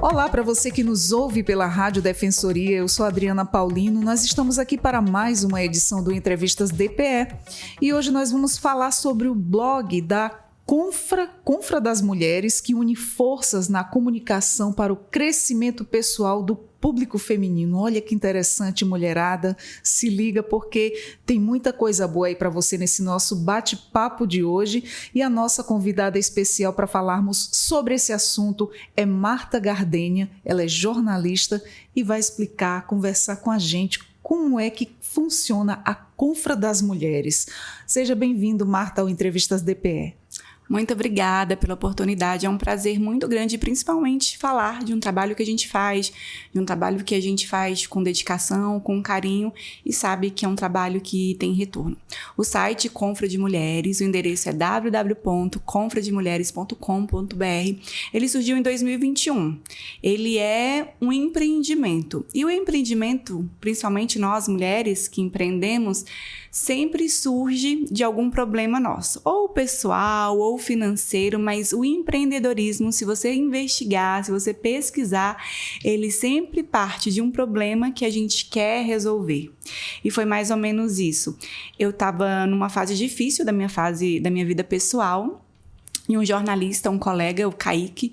Olá para você que nos ouve pela Rádio Defensoria, eu sou Adriana Paulino, nós estamos aqui para mais uma edição do Entrevistas DPE e hoje nós vamos falar sobre o blog da Confra das Mulheres, que une forças na comunicação para o crescimento pessoal do público feminino. Olha que interessante, mulherada, se liga porque tem muita coisa boa aí para você nesse nosso bate-papo de hoje e a nossa convidada especial para falarmos sobre esse assunto é Marta Gardênia, ela é jornalista e vai explicar, conversar com a gente como é que funciona a Confra das Mulheres. Seja bem-vindo, Marta, ao Entrevistas DPE. Muito obrigada pela oportunidade, é um prazer muito grande, principalmente falar de um trabalho que a gente faz, de um trabalho que a gente faz com dedicação, com carinho e sabe que é um trabalho que tem retorno. O site Confra de Mulheres, o endereço é www.confrademulheres.com.br. Ele surgiu em 2021. Ele é um empreendimento e o empreendimento, principalmente nós mulheres que empreendemos, sempre surge de algum problema nosso, ou pessoal, ou financeiro, mas o empreendedorismo, se você investigar, se você pesquisar, ele sempre parte de um problema que a gente quer resolver. E foi mais ou menos isso. Eu estava numa fase difícil da minha vida pessoal, e um jornalista, um colega, o Kaique,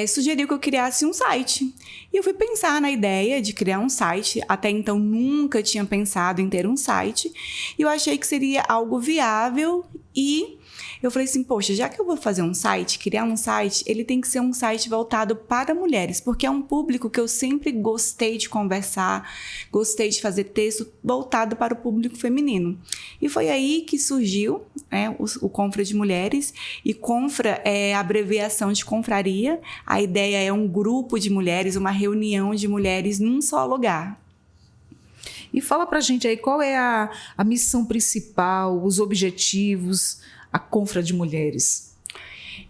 sugeriu que eu criasse um site. E eu fui pensar na ideia de criar um site. Até então, nunca tinha pensado em ter um site. E eu achei que seria algo viável e eu falei assim, poxa, já que eu vou fazer um site, criar um site, ele tem que ser um site voltado para mulheres, porque é um público que eu sempre gostei de conversar, gostei de fazer texto voltado para o público feminino. E foi aí que surgiu, né, o Confra de Mulheres, e Confra é a abreviação de confraria. A ideia é um grupo de mulheres, uma reunião de mulheres num só lugar. E fala pra gente aí qual é a missão principal, os objetivos, a Confra de Mulheres.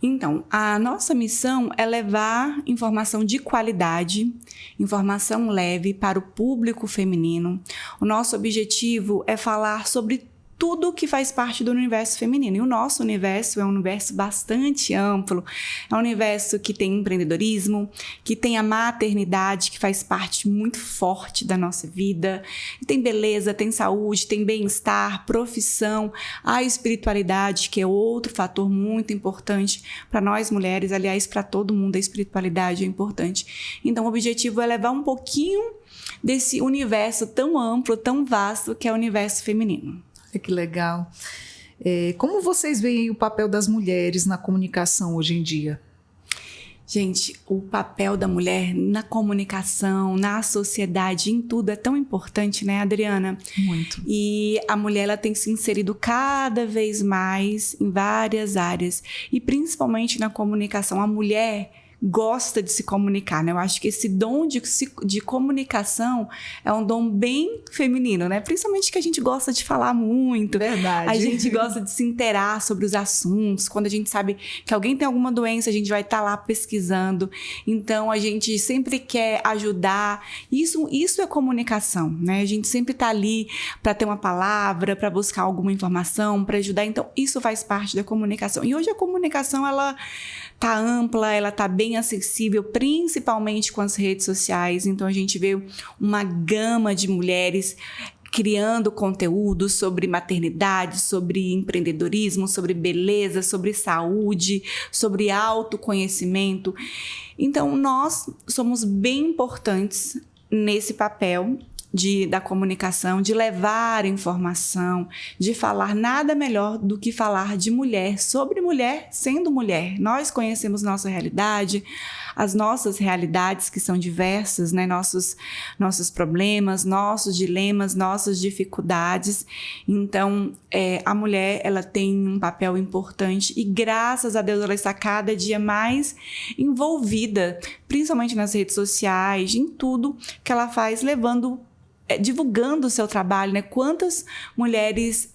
Então, a nossa missão é levar informação de qualidade, informação leve para o público feminino. O nosso objetivo é falar sobre tudo que faz parte do universo feminino. E o nosso universo é um universo bastante amplo. É um universo que tem empreendedorismo, que tem a maternidade, que faz parte muito forte da nossa vida. E tem beleza, tem saúde, tem bem-estar, profissão, a espiritualidade, que é outro fator muito importante para nós mulheres. Aliás, para todo mundo a espiritualidade é importante. Então, o objetivo é levar um pouquinho desse universo tão amplo, tão vasto, que é o universo feminino. Que legal. Como vocês veem o papel das mulheres na comunicação hoje em dia? Gente, o papel da mulher na comunicação, na sociedade, em tudo é tão importante, né, Adriana? Muito. E a mulher ela tem se inserido cada vez mais em várias áreas e principalmente na comunicação. A mulher gosta de se comunicar, né? Eu acho que esse dom de comunicação é um dom bem feminino, né? Principalmente que a gente gosta de falar muito. Verdade. A gente gosta de se inteirar sobre os assuntos. Quando a gente sabe que alguém tem alguma doença, a gente vai estar lá pesquisando. Então, a gente sempre quer ajudar. Isso é comunicação, né? A gente sempre está ali para ter uma palavra, para buscar alguma informação, para ajudar. Então, isso faz parte da comunicação. E hoje a comunicação, ela tá ampla, ela tá bem acessível, principalmente com as redes sociais. Então, a gente vê uma gama de mulheres criando conteúdo sobre maternidade, sobre empreendedorismo, sobre beleza, sobre saúde, sobre autoconhecimento. Então, nós somos bem importantes nesse papel da comunicação, de levar informação, de falar nada melhor do que falar de mulher, sobre mulher sendo mulher. Nós conhecemos nossa realidade, as nossas realidades que são diversas, né? Nossos problemas, nossos dilemas, nossas dificuldades. Então, a mulher ela tem um papel importante e graças a Deus ela está cada dia mais envolvida, principalmente nas redes sociais, em tudo que ela faz, divulgando o seu trabalho, né? Quantas mulheres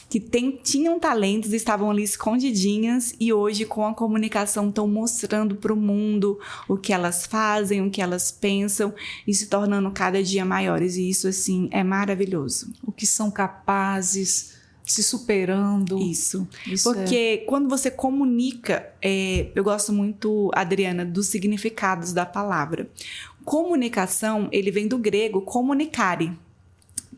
que tinham talentos estavam ali escondidinhas e hoje com a comunicação estão mostrando para o mundo o que elas fazem, o que elas pensam e se tornando cada dia maiores. E isso, assim, é maravilhoso. O que são capazes, se superando. Isso porque quando você comunica, eu gosto muito, Adriana, dos significados da palavra. Comunicação, ele vem do grego comunicare,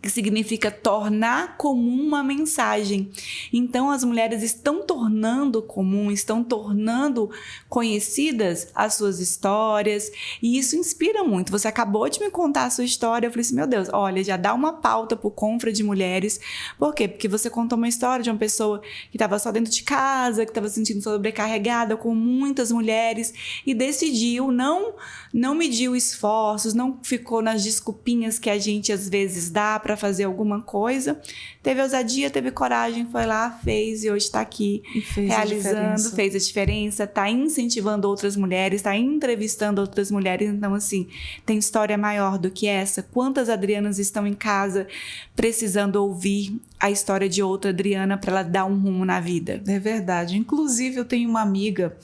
que significa tornar comum uma mensagem. Então, as mulheres estão tornando comum, estão tornando conhecidas as suas histórias, e isso inspira muito. Você acabou de me contar a sua história, eu falei assim, meu Deus, olha, já dá uma pauta para o Confra de Mulheres. Por quê? Porque você contou uma história de uma pessoa que estava só dentro de casa, que estava se sentindo sobrecarregada com muitas mulheres, e decidiu, não mediu esforços, não ficou nas desculpinhas que a gente às vezes dá para fazer alguma coisa, teve ousadia, teve coragem, foi lá, fez e hoje está aqui realizando, fez a diferença, está incentivando outras mulheres, está entrevistando outras mulheres. Então, assim, tem história maior do que essa? Quantas Adrianas estão em casa precisando ouvir a história de outra Adriana para ela dar um rumo na vida? É verdade. Inclusive, eu tenho uma amiga,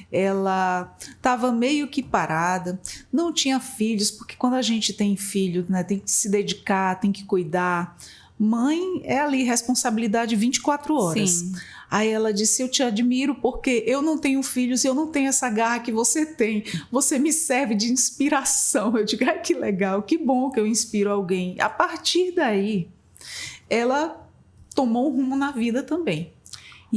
ela estava meio que parada, não tinha filhos, porque quando a gente tem filho, né, tem que se dedicar, tem que cuidar. Mãe é ali responsabilidade 24 horas. Sim. Aí ela disse, eu te admiro porque eu não tenho filhos e eu não tenho essa garra que você tem. Você me serve de inspiração. Eu digo, que legal, que bom que eu inspiro alguém. A partir daí, ela tomou um rumo na vida também.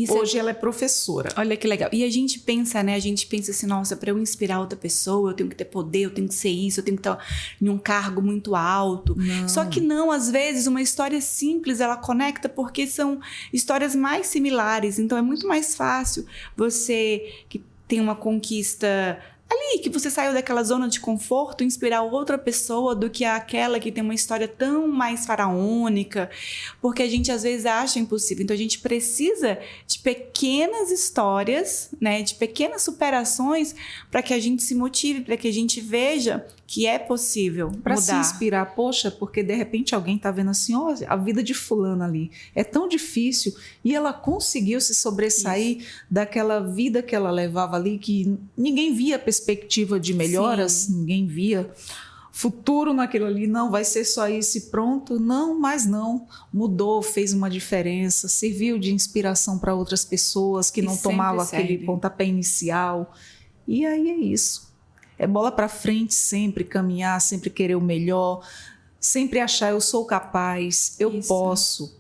Hoje ela é professora. Olha que legal. E a gente pensa, né? A gente pensa assim, nossa, para eu inspirar outra pessoa, eu tenho que ter poder, eu tenho que ser isso, eu tenho que estar em um cargo muito alto. Não. Só que não, às vezes, uma história simples, ela conecta porque são histórias mais similares. Então, é muito mais fácil você que tem uma conquista ali, que você saiu daquela zona de conforto, inspirar outra pessoa do que aquela que tem uma história tão mais faraônica, porque a gente às vezes acha impossível. Então a gente precisa de pequenas histórias, né, de pequenas superações para que a gente se motive, para que a gente veja que é possível para mudar. Se inspirar, poxa, porque de repente alguém tá vendo assim, ó, a vida de fulana ali é tão difícil e ela conseguiu se sobressair daquela vida que ela levava ali, que ninguém via perspectiva de melhoras, Sim. Ninguém via futuro naquilo ali, não vai ser só isso e pronto, não, mas não, mudou, fez uma diferença, serviu de inspiração para outras pessoas que não tomavam aquele pontapé inicial, e aí é isso. É bola para frente sempre, caminhar, sempre querer o melhor, sempre achar eu sou capaz, eu posso.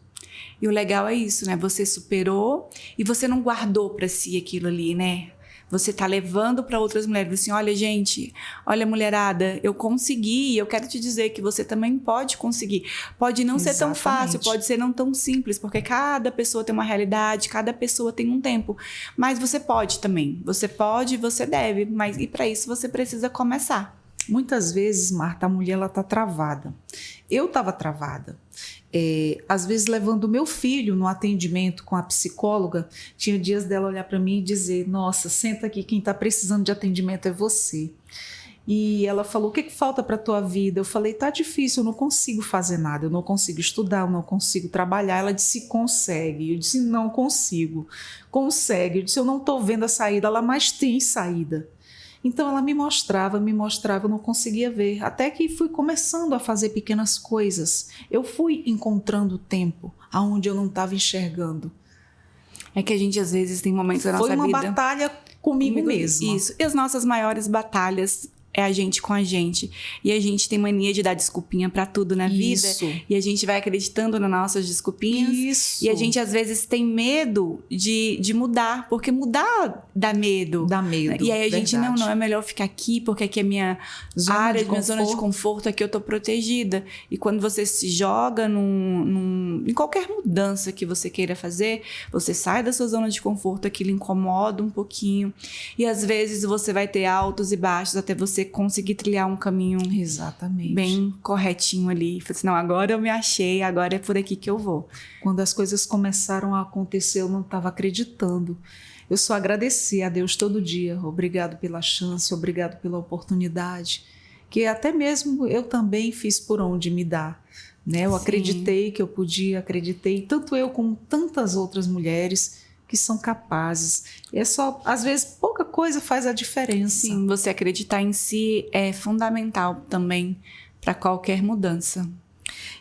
E o legal é isso, né? Você superou e você não guardou para si aquilo ali, né? Você tá levando para outras mulheres, assim, olha gente, olha mulherada, eu consegui, eu quero te dizer que você também pode conseguir. Pode não ser tão fácil, pode ser não tão simples, porque cada pessoa tem uma realidade, cada pessoa tem um tempo, mas você pode também, você pode, você deve, mas e para isso você precisa começar. Muitas vezes, Marta, a mulher ela tá travada. Eu estava travada. Às vezes levando o meu filho no atendimento com a psicóloga, tinha dias dela olhar para mim e dizer, nossa, senta aqui, quem está precisando de atendimento é você. E ela falou, o que falta para a tua vida? Eu falei, tá difícil, eu não consigo fazer nada, eu não consigo estudar, eu não consigo trabalhar. Ela disse, consegue. Eu disse, não consigo. Consegue. Eu disse, eu não estou vendo a saída. Ela, mas tem saída. Então ela me mostrava, eu não conseguia ver. Até que fui começando a fazer pequenas coisas. Eu fui encontrando tempo aonde eu não estava enxergando. É que a gente às vezes tem momentos da nossa vida... Foi uma batalha comigo mesma. Isso. E as nossas maiores batalhas é a gente com a gente. E a gente tem mania de dar desculpinha pra tudo na vida. E a gente vai acreditando nas nossas desculpinhas. Isso. E a gente, às vezes, tem medo de mudar. Porque mudar dá medo. Dá medo, e aí a gente, não, é melhor ficar aqui, porque aqui é minha minha zona de conforto, aqui eu tô protegida. E quando você se joga em qualquer mudança que você queira fazer, você sai da sua zona de conforto, aquilo incomoda um pouquinho. E às vezes você vai ter altos e baixos até você conseguir trilhar um caminho bem corretinho ali. Falei assim, não, agora eu me achei, agora é por aqui que eu vou. Quando as coisas começaram a acontecer, eu não estava acreditando. Eu só agradeci a Deus todo dia. Obrigado pela chance, obrigado pela oportunidade, que até mesmo eu também fiz por onde me dar. Né? Eu acreditei que eu podia, acreditei, tanto eu como tantas outras mulheres que são capazes. É só, às vezes, pouca coisa faz a diferença. Sim, você acreditar em si é fundamental também para qualquer mudança.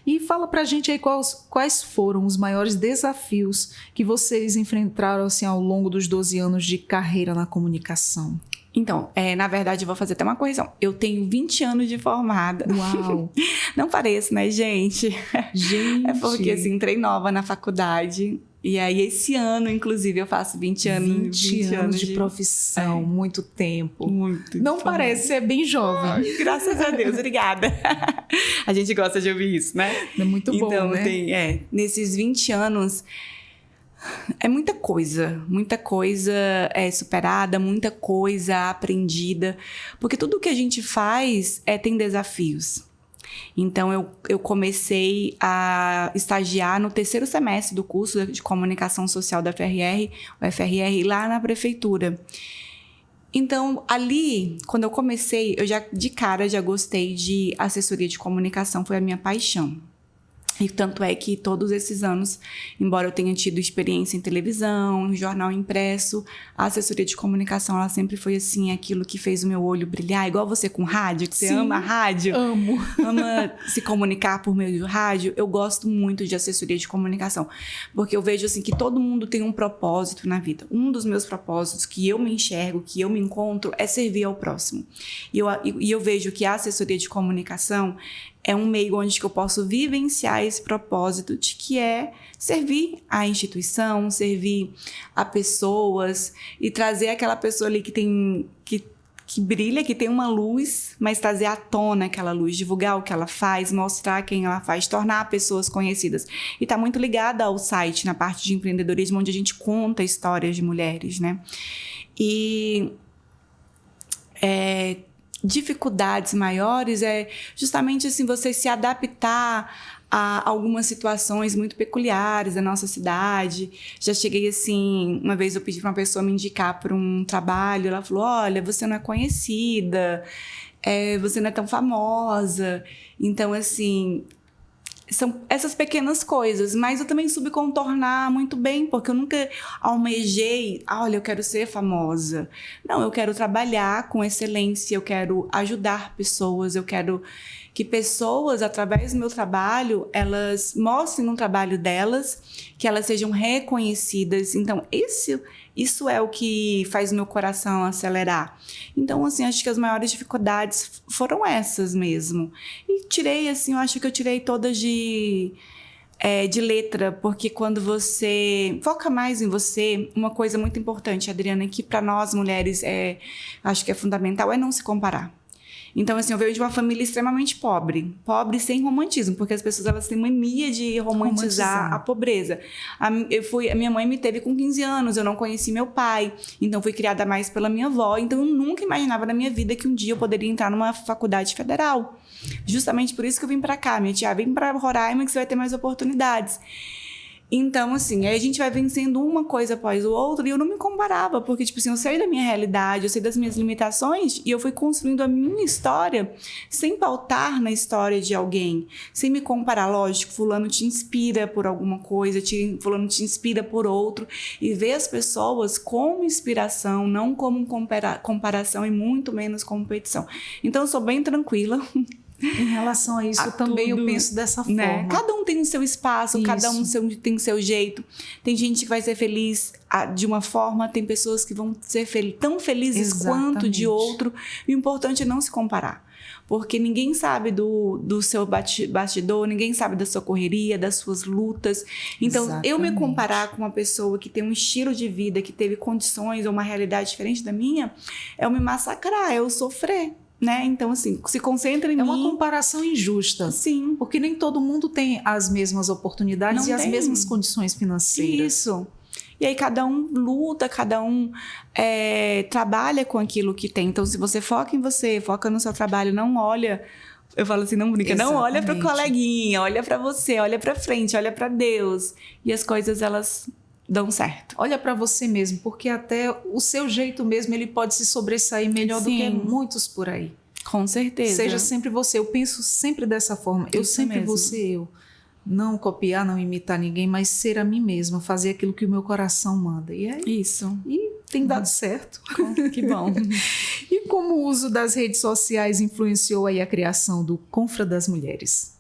E fala pra gente aí quais foram os maiores desafios que vocês enfrentaram assim, ao longo dos 12 anos de carreira na comunicação. Então, na verdade, eu vou fazer até uma correção. Eu tenho 20 anos de formada. Uau! Não pareço, né, gente? Gente! É porque, assim, entrei nova na faculdade. E aí, esse ano, inclusive, eu faço 20 anos. 20 anos de profissão, muito tempo. Muito. Não parece, você é bem jovem. Ai, graças a Deus, obrigada. A gente gosta de ouvir isso, né? É muito bom, então, né? Nesses 20 anos... É muita coisa superada, muita coisa aprendida, porque tudo que a gente faz tem desafios. Então, eu comecei a estagiar no 3º semestre do curso de Comunicação Social da FRR, o FRR, lá na prefeitura. Então, ali, quando eu comecei, de cara já gostei de assessoria de comunicação, foi a minha paixão. E tanto é que todos esses anos, embora eu tenha tido experiência em televisão, em jornal impresso, a assessoria de comunicação, ela sempre foi assim, aquilo que fez o meu olho brilhar, igual você com rádio, que você ama rádio. Amo. Ama se comunicar por meio do rádio. Eu gosto muito de assessoria de comunicação, porque eu vejo assim que todo mundo tem um propósito na vida. Um dos meus propósitos que eu me enxergo, que eu me encontro, é servir ao próximo. E eu vejo que a assessoria de comunicação é um meio onde que eu posso vivenciar esse propósito de que é servir à instituição, servir a pessoas e trazer aquela pessoa ali que brilha, que tem uma luz, mas trazer à tona aquela luz, divulgar o que ela faz, mostrar quem ela faz, tornar pessoas conhecidas. E está muito ligada ao site, na parte de empreendedorismo, onde a gente conta histórias de mulheres, né? E dificuldades maiores é justamente assim, você se adaptar a algumas situações muito peculiares da nossa cidade. Já cheguei assim, uma vez eu pedi para uma pessoa me indicar para um trabalho, ela falou, olha, você não é conhecida, você não é tão famosa. Então, assim, são essas pequenas coisas, mas eu também soube contornar muito bem, porque eu nunca almejei, olha, eu quero ser famosa. Não, eu quero trabalhar com excelência, eu quero ajudar pessoas, eu quero que pessoas, através do meu trabalho, elas mostrem no trabalho delas, que elas sejam reconhecidas. Então, isso é o que faz o meu coração acelerar. Então, assim, acho que as maiores dificuldades foram essas mesmo. E tirei, assim, eu acho que eu tirei todas de letra, porque quando você foca mais em você, uma coisa muito importante, Adriana, que para nós mulheres acho que é fundamental, é não se comparar. Então, assim, eu venho de uma família extremamente pobre sem romantismo, porque as pessoas elas têm mania de romantizar a pobreza. A minha mãe me teve com 15 anos, eu não conheci meu pai, então fui criada mais pela minha avó, então eu nunca imaginava na minha vida que um dia eu poderia entrar numa faculdade federal. Justamente por isso que eu vim pra cá, minha tia, vem pra Roraima que você vai ter mais oportunidades. Então, assim, aí a gente vai vencendo uma coisa após o outro e eu não me comparava, porque, tipo assim, eu sei da minha realidade, eu sei das minhas limitações e eu fui construindo a minha história sem pautar na história de alguém, sem me comparar. Lógico, fulano te inspira por alguma coisa, fulano te inspira por outro e ver as pessoas como inspiração, não como comparação e muito menos competição. Então, eu sou bem tranquila. Em relação a isso, também eu penso dessa forma. Né? Cada um tem o seu espaço, isso. Cada um tem o seu jeito. Tem gente que vai ser feliz de uma forma, tem pessoas que vão ser tão felizes Exatamente. Quanto de outro. E o importante é não se comparar. Porque ninguém sabe do seu bastidor, ninguém sabe da sua correria, das suas lutas. Então, Exatamente. Eu me comparar com uma pessoa que tem um estilo de vida, que teve condições ou uma realidade diferente da minha, é eu me massacrar, é eu sofrer. Né? Então, assim, se concentra em mim. É uma comparação injusta. Sim. Porque nem todo mundo tem as mesmas oportunidades as mesmas condições financeiras. Isso. E aí cada um luta, cada um trabalha com aquilo que tem. Então, se você foca em você, foca no seu trabalho, não olha... Eu falo assim, não brinca, Exatamente. Não olha para o coleguinha, olha para você, olha para frente, olha para Deus. E as coisas, elas... dão certo. Olha para você mesmo, porque até o seu jeito mesmo, ele pode se sobressair melhor Sim. do que muitos por aí. Com certeza. Seja sempre você. Eu penso sempre dessa forma. Eu sempre vou ser eu. Não copiar, não imitar ninguém, mas ser a mim mesma, fazer aquilo que o meu coração manda. E é isso. E tem dado certo. Que bom. E como o uso das redes sociais influenciou aí a criação do Confra das Mulheres?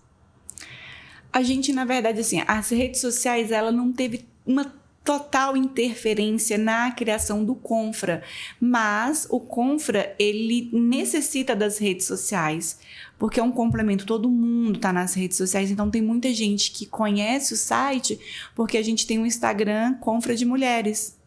A gente, na verdade, assim, as redes sociais, ela não teve uma total interferência na criação do Confra, mas o Confra, ele necessita das redes sociais, porque é um complemento, todo mundo está nas redes sociais, então tem muita gente que conhece o site porque a gente tem um Instagram Confra de Mulheres.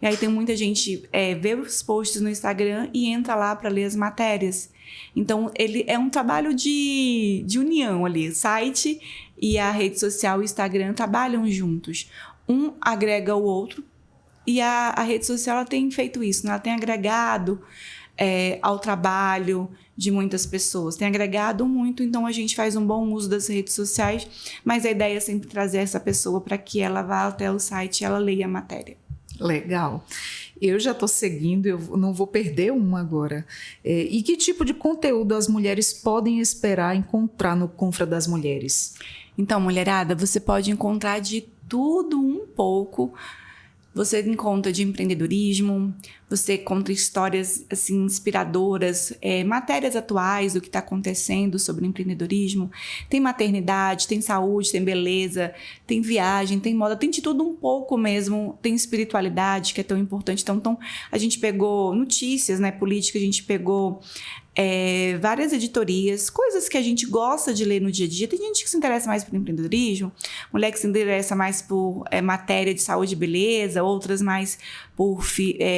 E aí tem muita gente vê os posts no Instagram e entra lá para ler as matérias. Então, ele é um trabalho de união ali. O site e a rede social, o Instagram, trabalham juntos. Um agrega o outro e a rede social ela tem feito isso, né? Ela tem agregado ao trabalho de muitas pessoas. Tem agregado muito, então a gente faz um bom uso das redes sociais, mas a ideia é sempre trazer essa pessoa para que ela vá até o site e ela leia a matéria. Legal. Eu já estou seguindo, eu não vou perder uma agora. E que tipo de conteúdo as mulheres podem esperar encontrar no Confra das Mulheres? Então, mulherada, você pode encontrar de tudo um pouco. Você encontra de empreendedorismo, você conta histórias assim, inspiradoras, matérias atuais do que está acontecendo sobre empreendedorismo. Tem maternidade, tem saúde, tem beleza, tem viagem, tem moda, tem de tudo um pouco mesmo. Tem espiritualidade, que é tão importante. Então a gente pegou notícias, né, política, a gente pegou várias editorias, coisas que a gente gosta de ler no dia a dia. Tem gente que se interessa mais por empreendedorismo, mulher que se interessa mais por matéria de saúde e beleza, outras mais por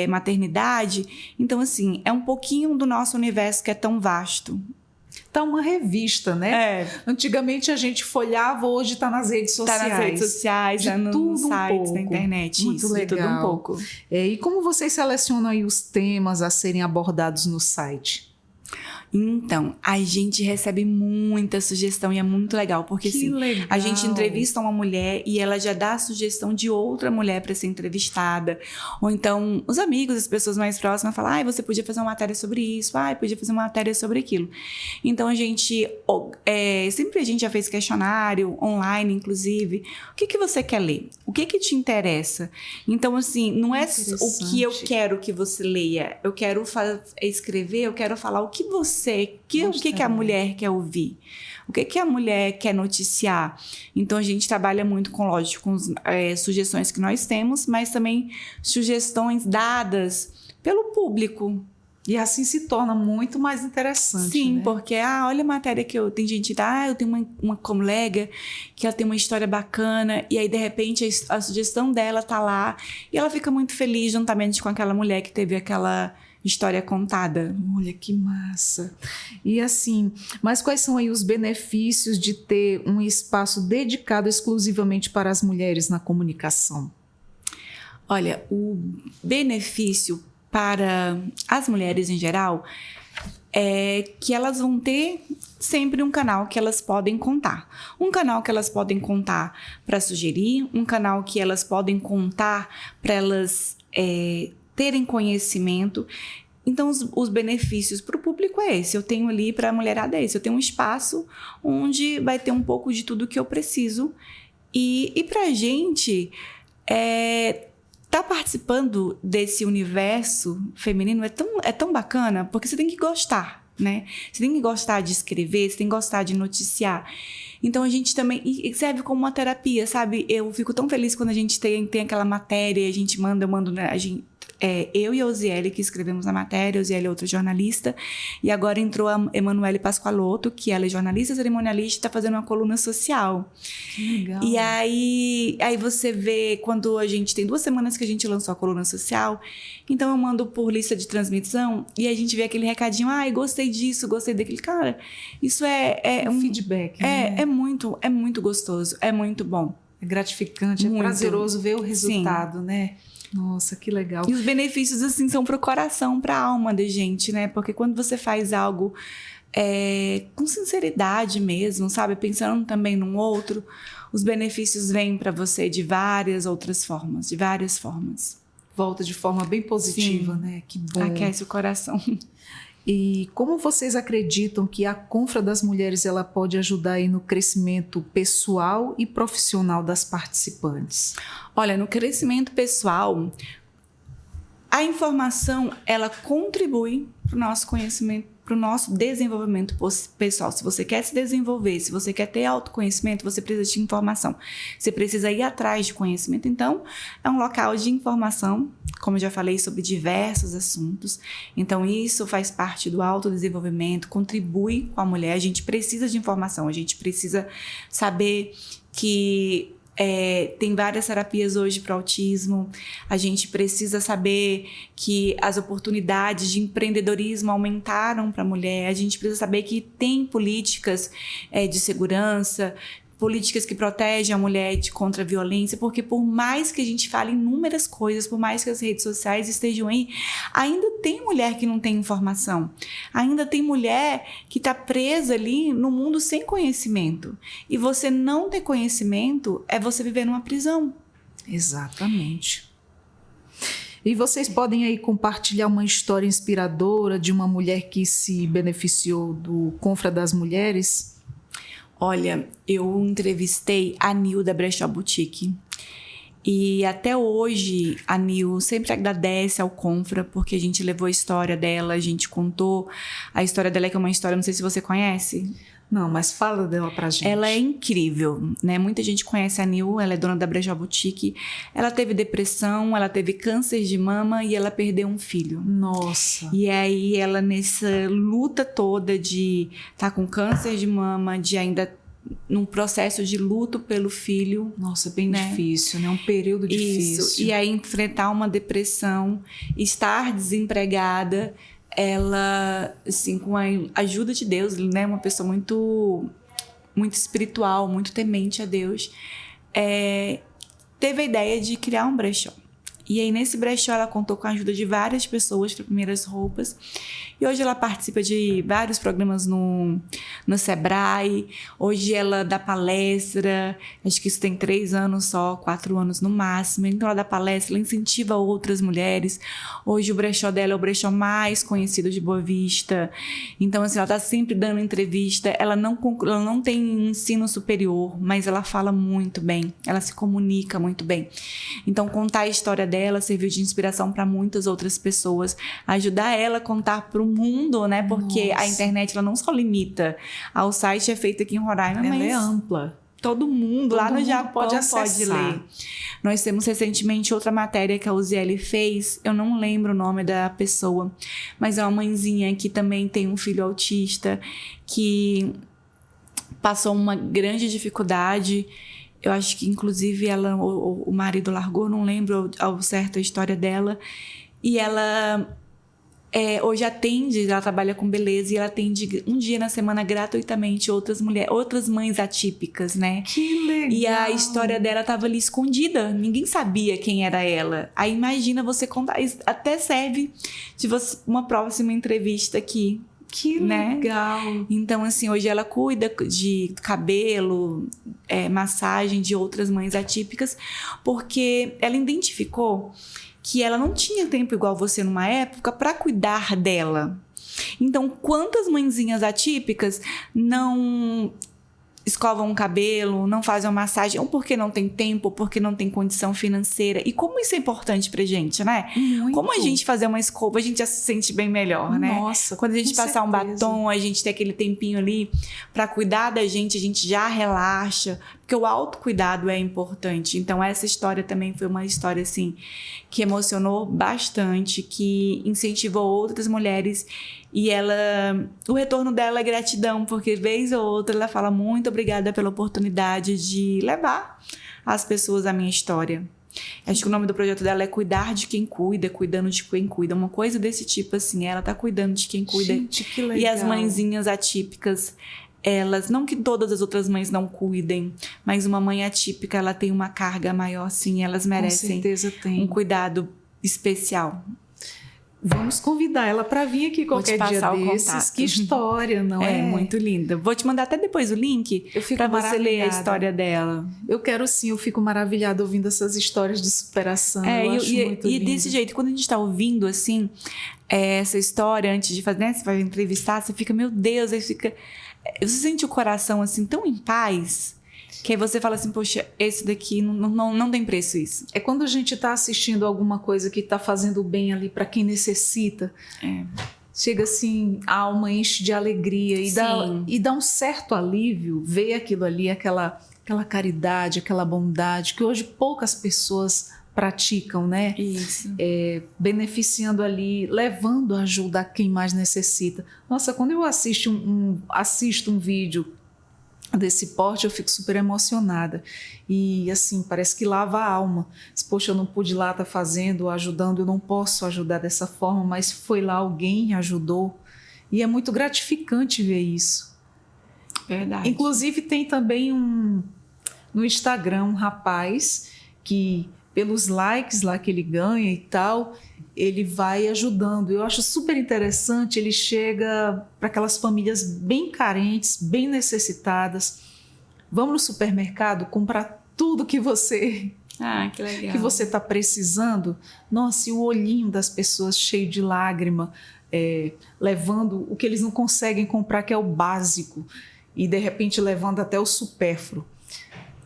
maternidade. Então, assim, é um pouquinho do nosso universo que é tão vasto. Tá uma revista, né? Antigamente a gente folhava, hoje tá nas redes sociais. Tá nas redes sociais, tá nos sites, na internet. Muito isso, legal. De tudo um pouco. E como vocês selecionam aí os temas a serem abordados no site? Então, a gente recebe muita sugestão e é muito legal, porque assim, a gente entrevista uma mulher e ela já dá a sugestão de outra mulher para ser entrevistada. Ou então, os amigos, as pessoas mais próximas falam, você podia fazer uma matéria sobre isso, podia fazer uma matéria sobre aquilo. Então, a gente, sempre a gente já fez questionário, online, inclusive. O que você quer ler? O que te interessa? Então, assim, não é o que eu quero que você leia. Eu quero escrever, eu quero falar o que você o que a mulher quer ouvir, o que a mulher quer noticiar. Então a gente trabalha muito com sugestões que nós temos, mas também sugestões dadas pelo público. E assim se torna muito mais interessante. Sim, né? Porque olha a matéria que tem gente que eu tenho uma colega que ela tem uma história bacana e aí de repente a sugestão dela tá lá e ela fica muito feliz juntamente com aquela mulher que teve aquela história contada. Olha que massa. E assim, mas quais são aí os benefícios de ter um espaço dedicado exclusivamente para as mulheres na comunicação? Olha, o benefício para as mulheres em geral é que elas vão ter sempre um canal que elas podem contar. Um canal que elas podem contar para sugerir, um canal que elas podem contar para elas terem conhecimento. Então, os benefícios para o público é esse. Eu tenho ali para a mulherada esse. Eu tenho um espaço onde vai ter um pouco de tudo que eu preciso. E para a gente, tá participando desse universo feminino é tão bacana, porque você tem que gostar, né? Você tem que gostar de escrever, você tem que gostar de noticiar. Então, a gente também serve como uma terapia, sabe? Eu fico tão feliz quando a gente tem aquela matéria, a gente eu mando, né? Eu e a Osiele que escrevemos a matéria, a Osiele é outra jornalista, e agora entrou a Emanuele Pascoalotto, que ela é jornalista cerimonialista e está fazendo uma coluna social. Que legal. E aí você vê, quando a gente tem 2 semanas que a gente lançou a coluna social, então eu mando por lista de transmissão e a gente vê aquele recadinho, gostei disso, gostei daquele. Cara, isso é um feedback, né? É muito gostoso, é muito bom. É gratificante, é prazeroso ver o resultado, né? Nossa, que legal. E os benefícios, assim, são pro coração, pra alma da gente, né? Porque quando você faz algo com sinceridade mesmo, sabe? Pensando também no outro, os benefícios vêm pra você de várias outras formas, de várias formas. Volta de forma bem positiva, Sim. né? Que bom. Aquece o coração. E como vocês acreditam que a Confra das Mulheres ela pode ajudar aí no crescimento pessoal e profissional das participantes? Olha, no crescimento pessoal, a informação ela contribui para o nosso para o nosso desenvolvimento pessoal. Se você quer se desenvolver, se você quer ter autoconhecimento, você precisa de informação. Você precisa ir atrás de conhecimento. Então, é um local de informação, como eu já falei, sobre diversos assuntos. Então, isso faz parte do autodesenvolvimento, contribui com a mulher. A gente precisa de informação, a gente precisa saber que tem várias terapias hoje para autismo. A gente precisa saber que as oportunidades de empreendedorismo aumentaram para a mulher. A gente precisa saber que tem políticas de segurança, políticas que protegem a mulher contra a violência, porque por mais que a gente fale inúmeras coisas, por mais que as redes sociais estejam aí, ainda tem mulher que não tem informação. Ainda tem mulher que está presa ali no mundo sem conhecimento. E você não ter conhecimento é você viver numa prisão. Exatamente. E vocês podem aí compartilhar uma história inspiradora de uma mulher que se beneficiou do Confra das Mulheres? Olha, eu entrevistei a Nil da Brechó Boutique e até hoje a Nil sempre agradece ao Confra porque a gente levou a história dela, a gente contou a história dela, que é uma história, não sei se você conhece. Não, mas fala dela pra gente. Ela é incrível, né? Muita gente conhece a Nil, ela é dona da Brechó Boutique. Ela teve depressão, ela teve câncer de mama e ela perdeu um filho. Nossa! E aí ela nessa luta toda de estar com câncer de mama, de ainda num processo de luto pelo filho. Nossa, bem né? difícil, né? Um período difícil. Isso, e aí enfrentar uma depressão, estar desempregada, ela, assim, com a ajuda de Deus, né? Uma pessoa muito, muito espiritual, muito temente a Deus, teve a ideia de criar um brechó. E aí, nesse brechó, ela contou com a ajuda de várias pessoas para primeiras roupas. E hoje ela participa de vários programas no Sebrae. Hoje ela dá palestra. Acho que isso tem 3 anos só, 4 anos no máximo. Então ela dá palestra, ela incentiva outras mulheres. Hoje o brechó dela é o brechó mais conhecido de Boa Vista. Então, assim, ela está sempre dando entrevista. Ela não tem ensino superior, mas ela fala muito bem. Ela se comunica muito bem. Então, contar a história dela serviu de inspiração para muitas outras pessoas. Ajudar ela a contar para o mundo, né? Porque a internet ela não só limita ao site, é feito aqui em Roraima, ela mas é ampla. Todo mundo lá no Japão pode ler. Nós temos recentemente outra matéria que a Uziele fez, eu não lembro o nome da pessoa, mas é uma mãezinha que também tem um filho autista, que passou uma grande dificuldade. Eu acho que, inclusive, o marido largou, não lembro ao certo a história dela. E ela hoje ela trabalha com beleza e ela atende um dia na semana gratuitamente outras mães atípicas, né? Que legal! E a história dela estava ali escondida, ninguém sabia quem era ela. Aí imagina você contar, até serve de uma próxima entrevista aqui. Que legal! Então, assim, hoje ela cuida de cabelo, massagem de outras mães atípicas, porque ela identificou que ela não tinha tempo igual você numa época para cuidar dela. Então, quantas mãezinhas atípicas não escovam o cabelo, não fazem uma massagem, ou porque não tem tempo, ou porque não tem condição financeira. E como isso é importante pra gente, né? Muito. Como a gente fazer uma escova, a gente já se sente bem melhor, né? Nossa, quando a gente passar um batom, a gente tem aquele tempinho ali pra cuidar da gente, a gente já relaxa, porque o autocuidado é importante. Então, essa história também foi uma história, assim, que emocionou bastante, que incentivou outras mulheres. E o retorno dela é gratidão, porque vez ou outra ela fala muito obrigada pela oportunidade de levar as pessoas a minha história. Acho que o nome do projeto dela é Cuidar de Quem Cuida, Cuidando de Quem Cuida. Uma coisa desse tipo, assim, ela tá cuidando de quem cuida. Gente, que legal. E as mãezinhas atípicas, elas, não que todas as outras mães não cuidem, mas uma mãe atípica, ela tem uma carga maior, sim, elas merecem Com certeza tem. um cuidado especial. Vamos convidar ela para vir aqui qualquer dia desses. Contato. Que história, não é? É muito linda. Vou te mandar até depois o link para você ler a história dela. Eu quero sim, eu fico maravilhada ouvindo essas histórias de superação. Eu acho muito lindo. E desse jeito, quando a gente está ouvindo assim essa história antes de fazer, né, você vai entrevistar, você fica, meu Deus, aí fica, você sente o coração assim tão em paz. Que aí você fala assim, poxa, esse daqui não tem preço isso. É quando a gente está assistindo alguma coisa que está fazendo bem ali para quem necessita. chega assim, a alma enche de alegria e dá um certo alívio ver aquilo ali, aquela caridade, aquela bondade que hoje poucas pessoas praticam, né? Isso. Beneficiando ali, levando ajuda a quem mais necessita. Nossa, quando eu assisto um vídeo desse porte, eu fico super emocionada. E assim, parece que lava a alma. Poxa, eu não pude lá estar fazendo, ajudando, eu não posso ajudar dessa forma, mas foi lá, alguém ajudou. E é muito gratificante ver isso. Verdade. Inclusive, tem também no Instagram um rapaz que, pelos likes lá que ele ganha e tal, ele vai ajudando. Eu acho super interessante, ele chega para aquelas famílias bem carentes, bem necessitadas. Vamos no supermercado comprar tudo que você que legal. que você está precisando. Nossa, e o olhinho das pessoas cheio de lágrima, levando o que eles não conseguem comprar, que é o básico, e de repente levando até o supérfluo.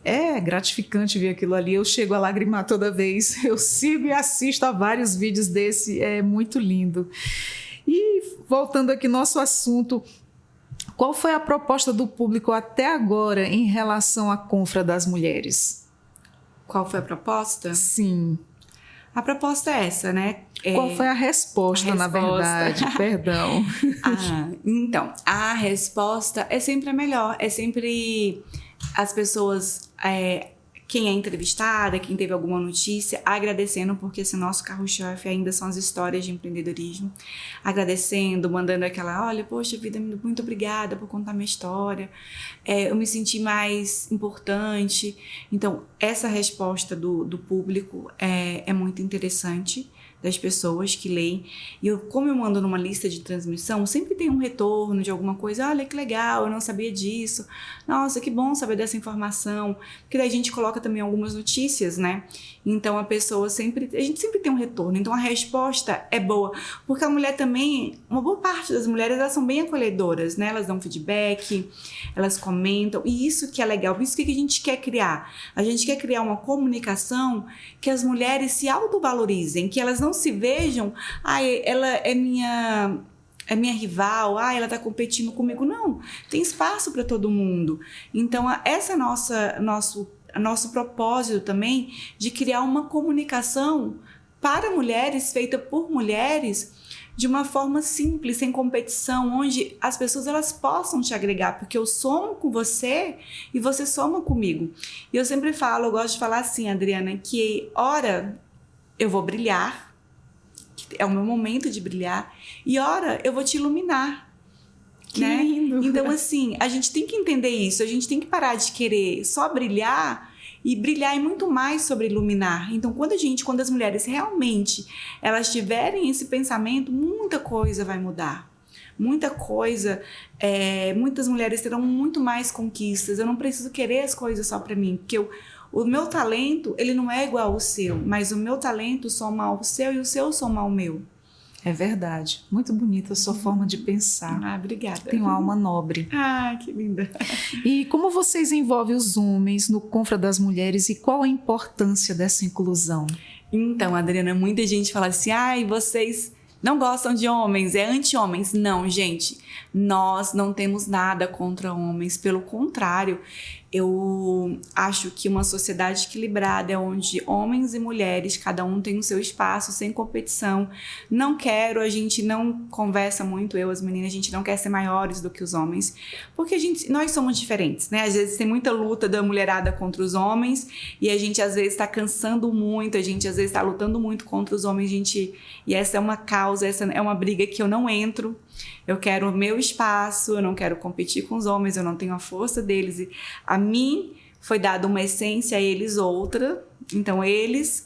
É gratificante ver aquilo ali, eu chego a lagrimar toda vez, eu sigo e assisto a vários vídeos desse, é muito lindo. E voltando aqui ao nosso assunto, qual foi a proposta do público até agora em relação à Confra das Mulheres? Qual foi a proposta? Sim. A proposta é essa, né? Qual foi a resposta, na verdade? Perdão. Então, a resposta é sempre a melhor, é sempre as pessoas, quem é entrevistada, quem teve alguma notícia, agradecendo, porque esse nosso carro-chefe ainda são as histórias de empreendedorismo, agradecendo, mandando aquela, olha, poxa vida, muito obrigada por contar minha história, eu me senti mais importante. Então, essa resposta do público é muito interessante, das pessoas que leem. E como eu mando numa lista de transmissão, sempre tem um retorno de alguma coisa. Olha, que legal, eu não sabia disso. Nossa, que bom saber dessa informação. Porque daí a gente coloca também algumas notícias, né? Então, a gente sempre tem um retorno. Então, a resposta é boa. Porque a mulher também, uma boa parte das mulheres, elas são bem acolhedoras, né? Elas dão feedback, elas comentam. E isso que é legal. Por isso que a gente quer criar? A gente quer criar uma comunicação que as mulheres se autovalorizem, que elas não se vejam, ela é minha rival, ela está competindo comigo. Não, tem espaço para todo mundo. Então, essa é nosso propósito também de criar uma comunicação para mulheres, feita por mulheres, de uma forma simples, sem competição, onde as pessoas elas possam te agregar, porque eu somo com você e você soma comigo. E eu sempre falo, eu gosto de falar assim, Adriana, que ora eu vou brilhar, é o meu momento de brilhar, e ora eu vou te iluminar. Que lindo! Então, assim, a gente tem que entender isso, a gente tem que parar de querer só brilhar, e brilhar é muito mais sobre iluminar. Então, quando as mulheres realmente elas tiverem esse pensamento, muita coisa vai mudar. Muita coisa, muitas mulheres terão muito mais conquistas. Eu não preciso querer as coisas só para mim, porque o meu talento, ele não é igual ao seu, mas o meu talento soma ao seu e o seu soma ao meu. É verdade. Muito bonita a sua forma de pensar. Obrigada. Tem uma alma nobre. Que linda. E como vocês envolvem os homens no Confra das Mulheres e qual a importância dessa inclusão? Então, Adriana, muita gente fala assim, vocês não gostam de homens, é anti-homens. Não, gente, nós não temos nada contra homens, pelo contrário, eu acho que uma sociedade equilibrada é onde homens e mulheres, cada um tem o seu espaço, sem competição. A gente não conversa muito, as meninas, a gente não quer ser maiores do que os homens, porque nós somos diferentes, né? Às vezes tem muita luta da mulherada contra os homens e a gente às vezes está cansando muito, a gente às vezes está lutando muito contra os homens, e essa é uma causa, essa é uma briga que eu não entro. Eu quero o meu espaço, eu não quero competir com os homens, eu não tenho a força deles. E a mim foi dada uma essência, a eles outra. Então,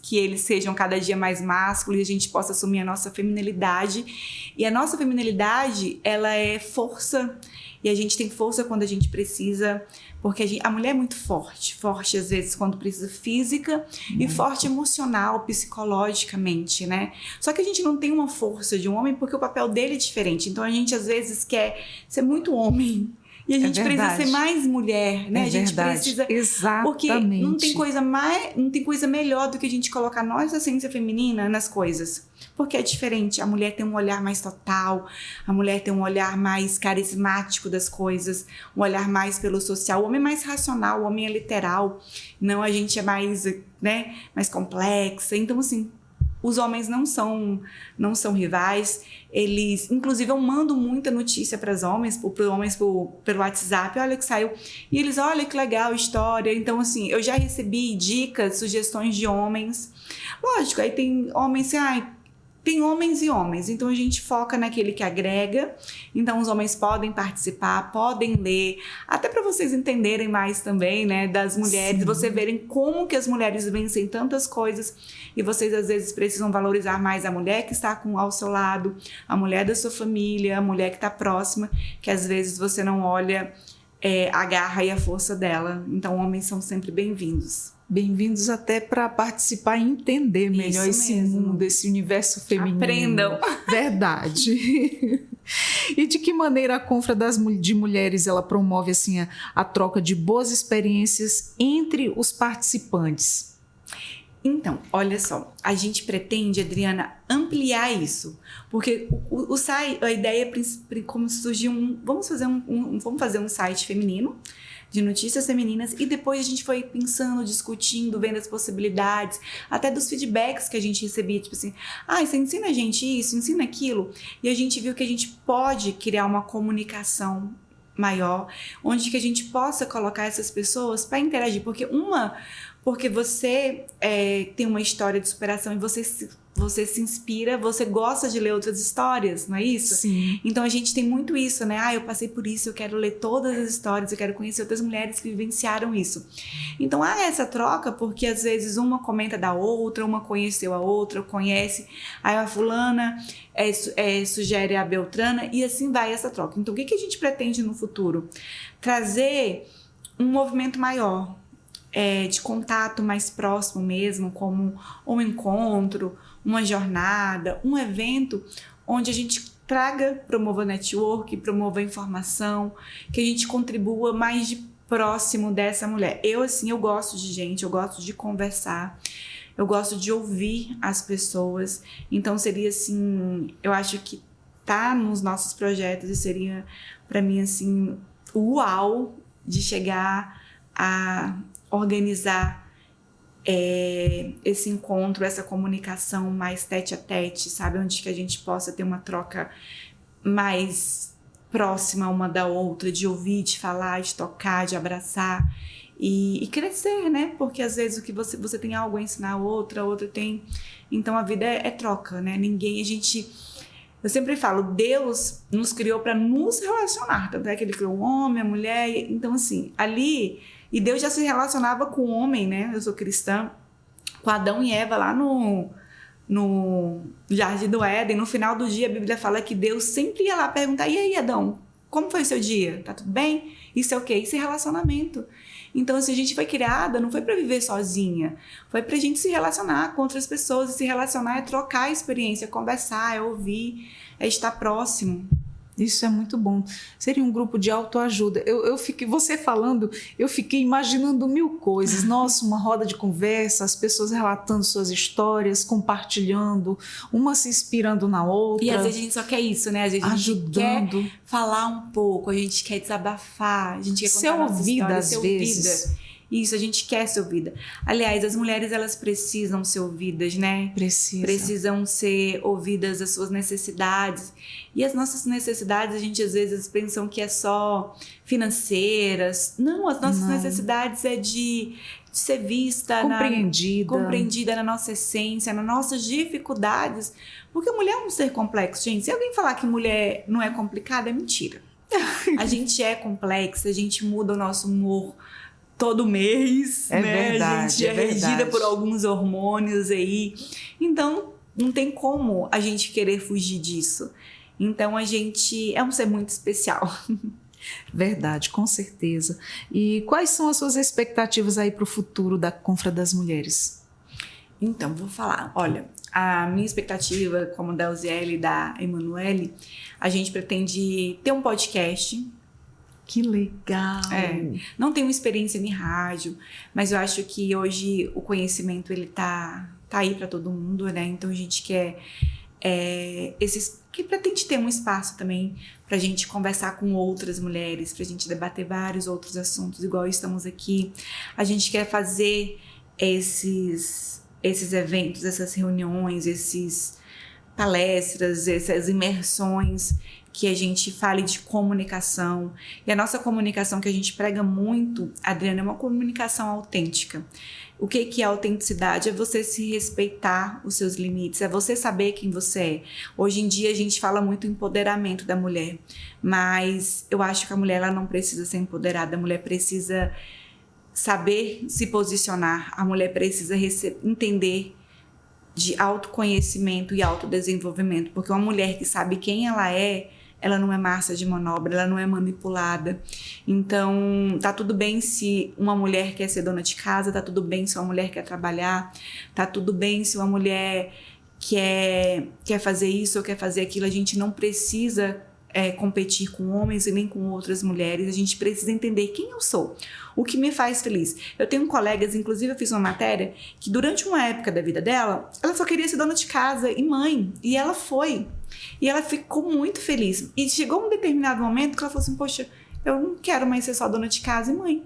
que eles sejam cada dia mais másculos e a gente possa assumir a nossa feminilidade. E a nossa feminilidade, ela é força. E a gente tem força quando a gente precisa, porque a mulher é muito forte às vezes quando precisa física e forte emocional, psicologicamente, né? Só que a gente não tem uma força de um homem porque o papel dele é diferente. Então a gente às vezes quer ser muito homem E a gente precisa ser mais mulher, né? A gente precisa... Exatamente. Porque não tem coisa melhor do que a gente colocar nossa essência feminina nas coisas. Porque é diferente. A mulher tem um olhar mais total, a mulher tem um olhar mais carismático das coisas, um olhar mais pelo social. O homem é mais racional, o homem é literal. Não, a gente é mais, né, mais complexa. Então, assim, os homens não são rivais. Eles, inclusive, eu mando muita notícia para os homens, pelo WhatsApp. Olha que saiu. E eles, olha que legal, história. Então, assim, eu já recebi dicas, sugestões de homens. Lógico, aí tem homens assim, tem homens e homens, então a gente foca naquele que agrega. Então os homens podem participar, podem ler, até para vocês entenderem mais também, né, das mulheres, você verem como que as mulheres vencem tantas coisas e vocês às vezes precisam valorizar mais a mulher que está ao seu lado, a mulher da sua família, a mulher que está próxima, que às vezes você não olha a garra e a força dela. Então homens são sempre bem-vindos. Bem-vindos até para participar e entender melhor esse mundo, esse universo feminino. Aprendam. Verdade. E de que maneira a Confra de Mulheres ela promove assim, a troca de boas experiências entre os participantes? Então, olha só, a gente pretende, Adriana, ampliar isso, porque a ideia é como surgiu vamos fazer um site feminino, de notícias femininas, e depois a gente foi pensando, discutindo, vendo as possibilidades, até dos feedbacks que a gente recebia, tipo assim, você ensina a gente isso, ensina aquilo, e a gente viu que a gente pode criar uma comunicação maior, onde que a gente possa colocar essas pessoas para interagir, porque você tem uma história de superação e você se inspira, você gosta de ler outras histórias, não é isso? Sim. Então a gente tem muito isso, né? Eu passei por isso, eu quero ler todas as histórias, eu quero conhecer outras mulheres que vivenciaram isso. Então há essa troca, porque às vezes uma comenta da outra, uma conheceu a outra, conhece, aí a fulana sugere a Beltrana, e assim vai essa troca. Então o que a gente pretende no futuro? Trazer um movimento maior, de contato mais próximo mesmo, como um encontro, uma jornada, um evento onde a gente promova network, promova informação, que a gente contribua mais de próximo dessa mulher. Eu gosto de gente, eu gosto de conversar, eu gosto de ouvir as pessoas, então seria assim, eu acho que tá nos nossos projetos e seria para mim assim, o uau de chegar a organizar esse encontro, essa comunicação mais tete a tete, sabe? Onde que a gente possa ter uma troca mais próxima uma da outra, de ouvir, de falar, de tocar, de abraçar e crescer, né? Porque às vezes o que você tem algo a ensinar a outra tem. Então a vida é troca, né? Eu sempre falo, Deus nos criou para nos relacionar, tanto é que ele criou o homem, a mulher, então assim, ali... E Deus já se relacionava com o homem, né? Eu sou cristã, com Adão e Eva lá no Jardim do Éden. No final do dia, a Bíblia fala que Deus sempre ia lá perguntar: e aí, Adão, como foi o seu dia? Tá tudo bem? Isso é o quê? Isso é relacionamento. Então, assim, a gente foi criada, não foi para viver sozinha, foi pra gente se relacionar com outras pessoas. E se relacionar é trocar a experiência, é conversar, é ouvir, é estar próximo. Isso é muito bom. Seria um grupo de autoajuda. Você falando, eu fiquei imaginando mil coisas. Nossa, uma roda de conversa, as pessoas relatando suas histórias, compartilhando, uma se inspirando na outra. E às vezes a gente só quer isso, né? Às vezes ajudando. A gente quer falar um pouco, a gente quer desabafar, a gente quer ser ouvida às vezes. Isso, a gente quer ser ouvida. Aliás, as mulheres, elas precisam ser ouvidas, né? Precisam ser ouvidas as suas necessidades. E as nossas necessidades, a gente às vezes pensa que é só financeiras. Não, as nossas necessidades é de ser vista, compreendida na nossa essência, nas nossas dificuldades. Porque a mulher é um ser complexo, gente. Se alguém falar que mulher não é complicada, é mentira. A gente é complexa, a gente muda o nosso humor todo mês, né? Verdade, a gente é regida por alguns hormônios aí. Então, não tem como a gente querer fugir disso. Então, a gente é um ser muito especial. Verdade, com certeza. E quais são as suas expectativas aí para o futuro da Confra das Mulheres? Então, vou falar. Olha, a minha expectativa, como da Uziele e da Emanuele, a gente pretende ter um podcast Que legal! Não tenho experiência em rádio, mas eu acho que hoje o conhecimento ele tá aí para todo mundo, né? Então a gente quer que pretende ter um espaço também para a gente conversar com outras mulheres, para a gente debater vários outros assuntos, igual estamos aqui. A gente quer fazer esses eventos, essas reuniões, esses palestras, essas imersões, que a gente fale de comunicação. E a nossa comunicação que a gente prega muito, Adriana, é uma comunicação autêntica. O que é autenticidade? É você se respeitar os seus limites, é você saber quem você é. Hoje em dia a gente fala muito empoderamento da mulher, mas eu acho que a mulher ela não precisa ser empoderada, a mulher precisa saber se posicionar, a mulher precisa entender de autoconhecimento e autodesenvolvimento, porque uma mulher que sabe quem ela não é massa de manobra, ela não é manipulada. Então, tá tudo bem se uma mulher quer ser dona de casa, tá tudo bem se uma mulher quer trabalhar, tá tudo bem se uma mulher quer fazer isso ou quer fazer aquilo. A gente não precisa competir com homens e nem com outras mulheres. A gente precisa entender quem eu sou, o que me faz feliz. Eu tenho colegas, inclusive eu fiz uma matéria, que durante uma época da vida dela, ela só queria ser dona de casa e mãe, e ela foi. E ela ficou muito feliz. E chegou um determinado momento que ela falou assim, poxa, eu não quero mais ser só dona de casa e mãe.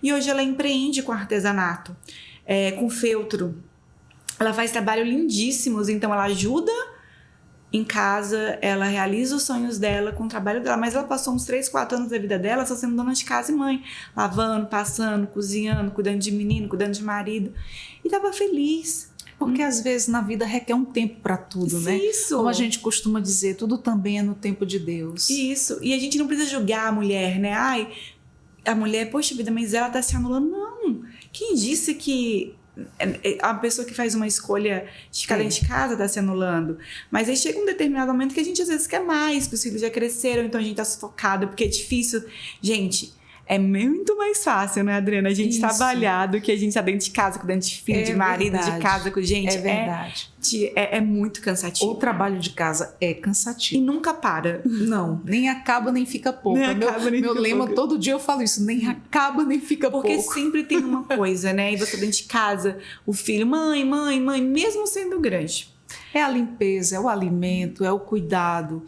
E hoje ela empreende com artesanato, com feltro. Ela faz trabalhos lindíssimos, então ela ajuda em casa, ela realiza os sonhos dela com o trabalho dela, mas ela passou uns 3, 4 anos da vida dela só sendo dona de casa e mãe, lavando, passando, cozinhando, cuidando de menino, cuidando de marido, e tava feliz. Porque às vezes na vida requer um tempo para tudo, né? Isso. Como a gente costuma dizer, tudo também é no tempo de Deus. Isso. E a gente não precisa julgar a mulher, né? Ai, a mulher, poxa vida, mas ela tá se anulando. Não. Quem disse que a pessoa que faz uma escolha de ficar dentro de casa tá se anulando? Mas aí chega um determinado momento que a gente às vezes quer mais, que os filhos já cresceram, então a gente tá sufocado, porque é difícil. Gente, é muito mais fácil, né, Adriana? A gente trabalhar do que a gente tá dentro de casa, cuidando de filho, de marido, de casa com gente. É verdade. É muito cansativo. O trabalho de casa é cansativo. E nunca para. Não, nem acaba nem fica pouco. Meu lema, todo dia eu falo isso, nem acaba nem fica pouco. Porque sempre tem uma coisa, né? E você dentro de casa, o filho, mãe, mesmo sendo grande. É a limpeza, é o alimento, é o cuidado.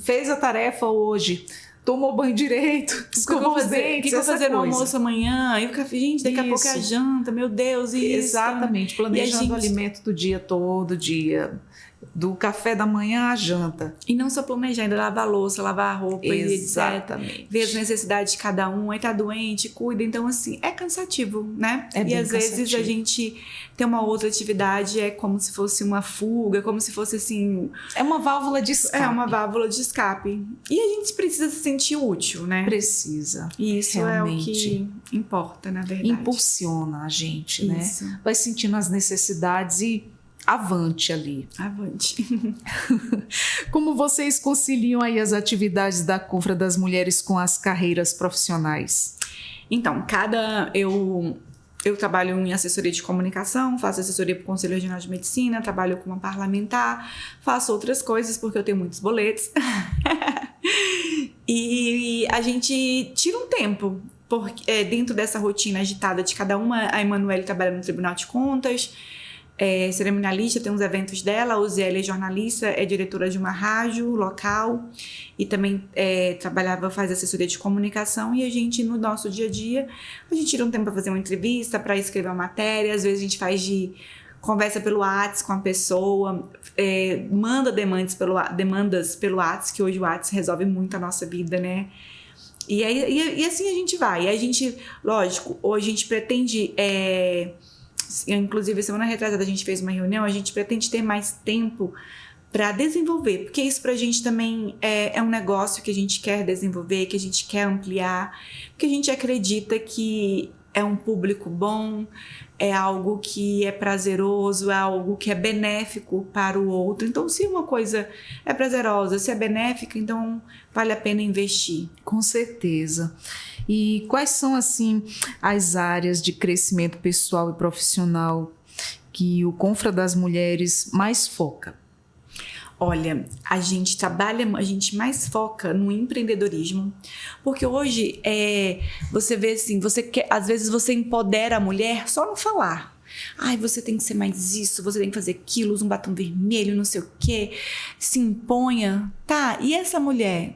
Fez a tarefa hoje, tomou banho direito, escovou os dentes. O que eu vou fazer no almoço amanhã? E o café, gente, daqui a pouco é a janta, meu Deus, isso. Exatamente, planejando o alimento do dia todo dia. Do café da manhã à janta. E não só planejar, ainda lavar a louça, lavar a roupa, exatamente. E etc. Ver as necessidades de cada um, aí tá doente, cuida. Então, assim, é cansativo, né? É bem às cansativo. vezes a gente tem uma outra atividade, é como se fosse uma fuga, como se fosse assim... É uma válvula de escape. É uma válvula de escape. E a gente precisa se sentir útil, né? Precisa. E isso realmente. É o que importa, na verdade. Impulsiona a gente, isso. Né? Vai sentindo as necessidades e avante ali. Avante. Como vocês conciliam aí as atividades da Confra das Mulheres com as carreiras profissionais? Então, eu trabalho em assessoria de comunicação, faço assessoria para o Conselho Regional de Medicina, trabalho como uma parlamentar, faço outras coisas porque eu tenho muitos boletos. E a gente tira um tempo, porque dentro dessa rotina agitada de cada uma. A Emanuele trabalha no Tribunal de Contas, cerimonialista, tem uns eventos dela. A Uziele é jornalista, é diretora de uma rádio local e também faz assessoria de comunicação. E a gente, no nosso dia a dia, a gente tira um tempo para fazer uma entrevista, para escrever uma matéria. Às vezes a gente conversa pelo WhatsApp com a pessoa, manda demandas pelo WhatsApp, que hoje o WhatsApp resolve muito a nossa vida, né? E assim a gente vai. E a gente, lógico, hoje a gente pretende... Inclusive, semana retrasada a gente fez uma reunião, a gente pretende ter mais tempo para desenvolver, porque isso pra gente também é um negócio que a gente quer desenvolver, que a gente quer ampliar, porque a gente acredita que é um público bom, é algo que é prazeroso, é algo que é benéfico para o outro. Então, se uma coisa é prazerosa, se é benéfica, então vale a pena investir. Com certeza. E quais são, assim, as áreas de crescimento pessoal e profissional que o Confra das Mulheres mais foca? Olha, a gente mais foca no empreendedorismo, porque hoje você vê assim, às vezes você empodera a mulher só no falar. Ai, você tem que ser mais isso, você tem que fazer aquilo, usa um batom vermelho, não sei o quê, se imponha. Tá, e essa mulher,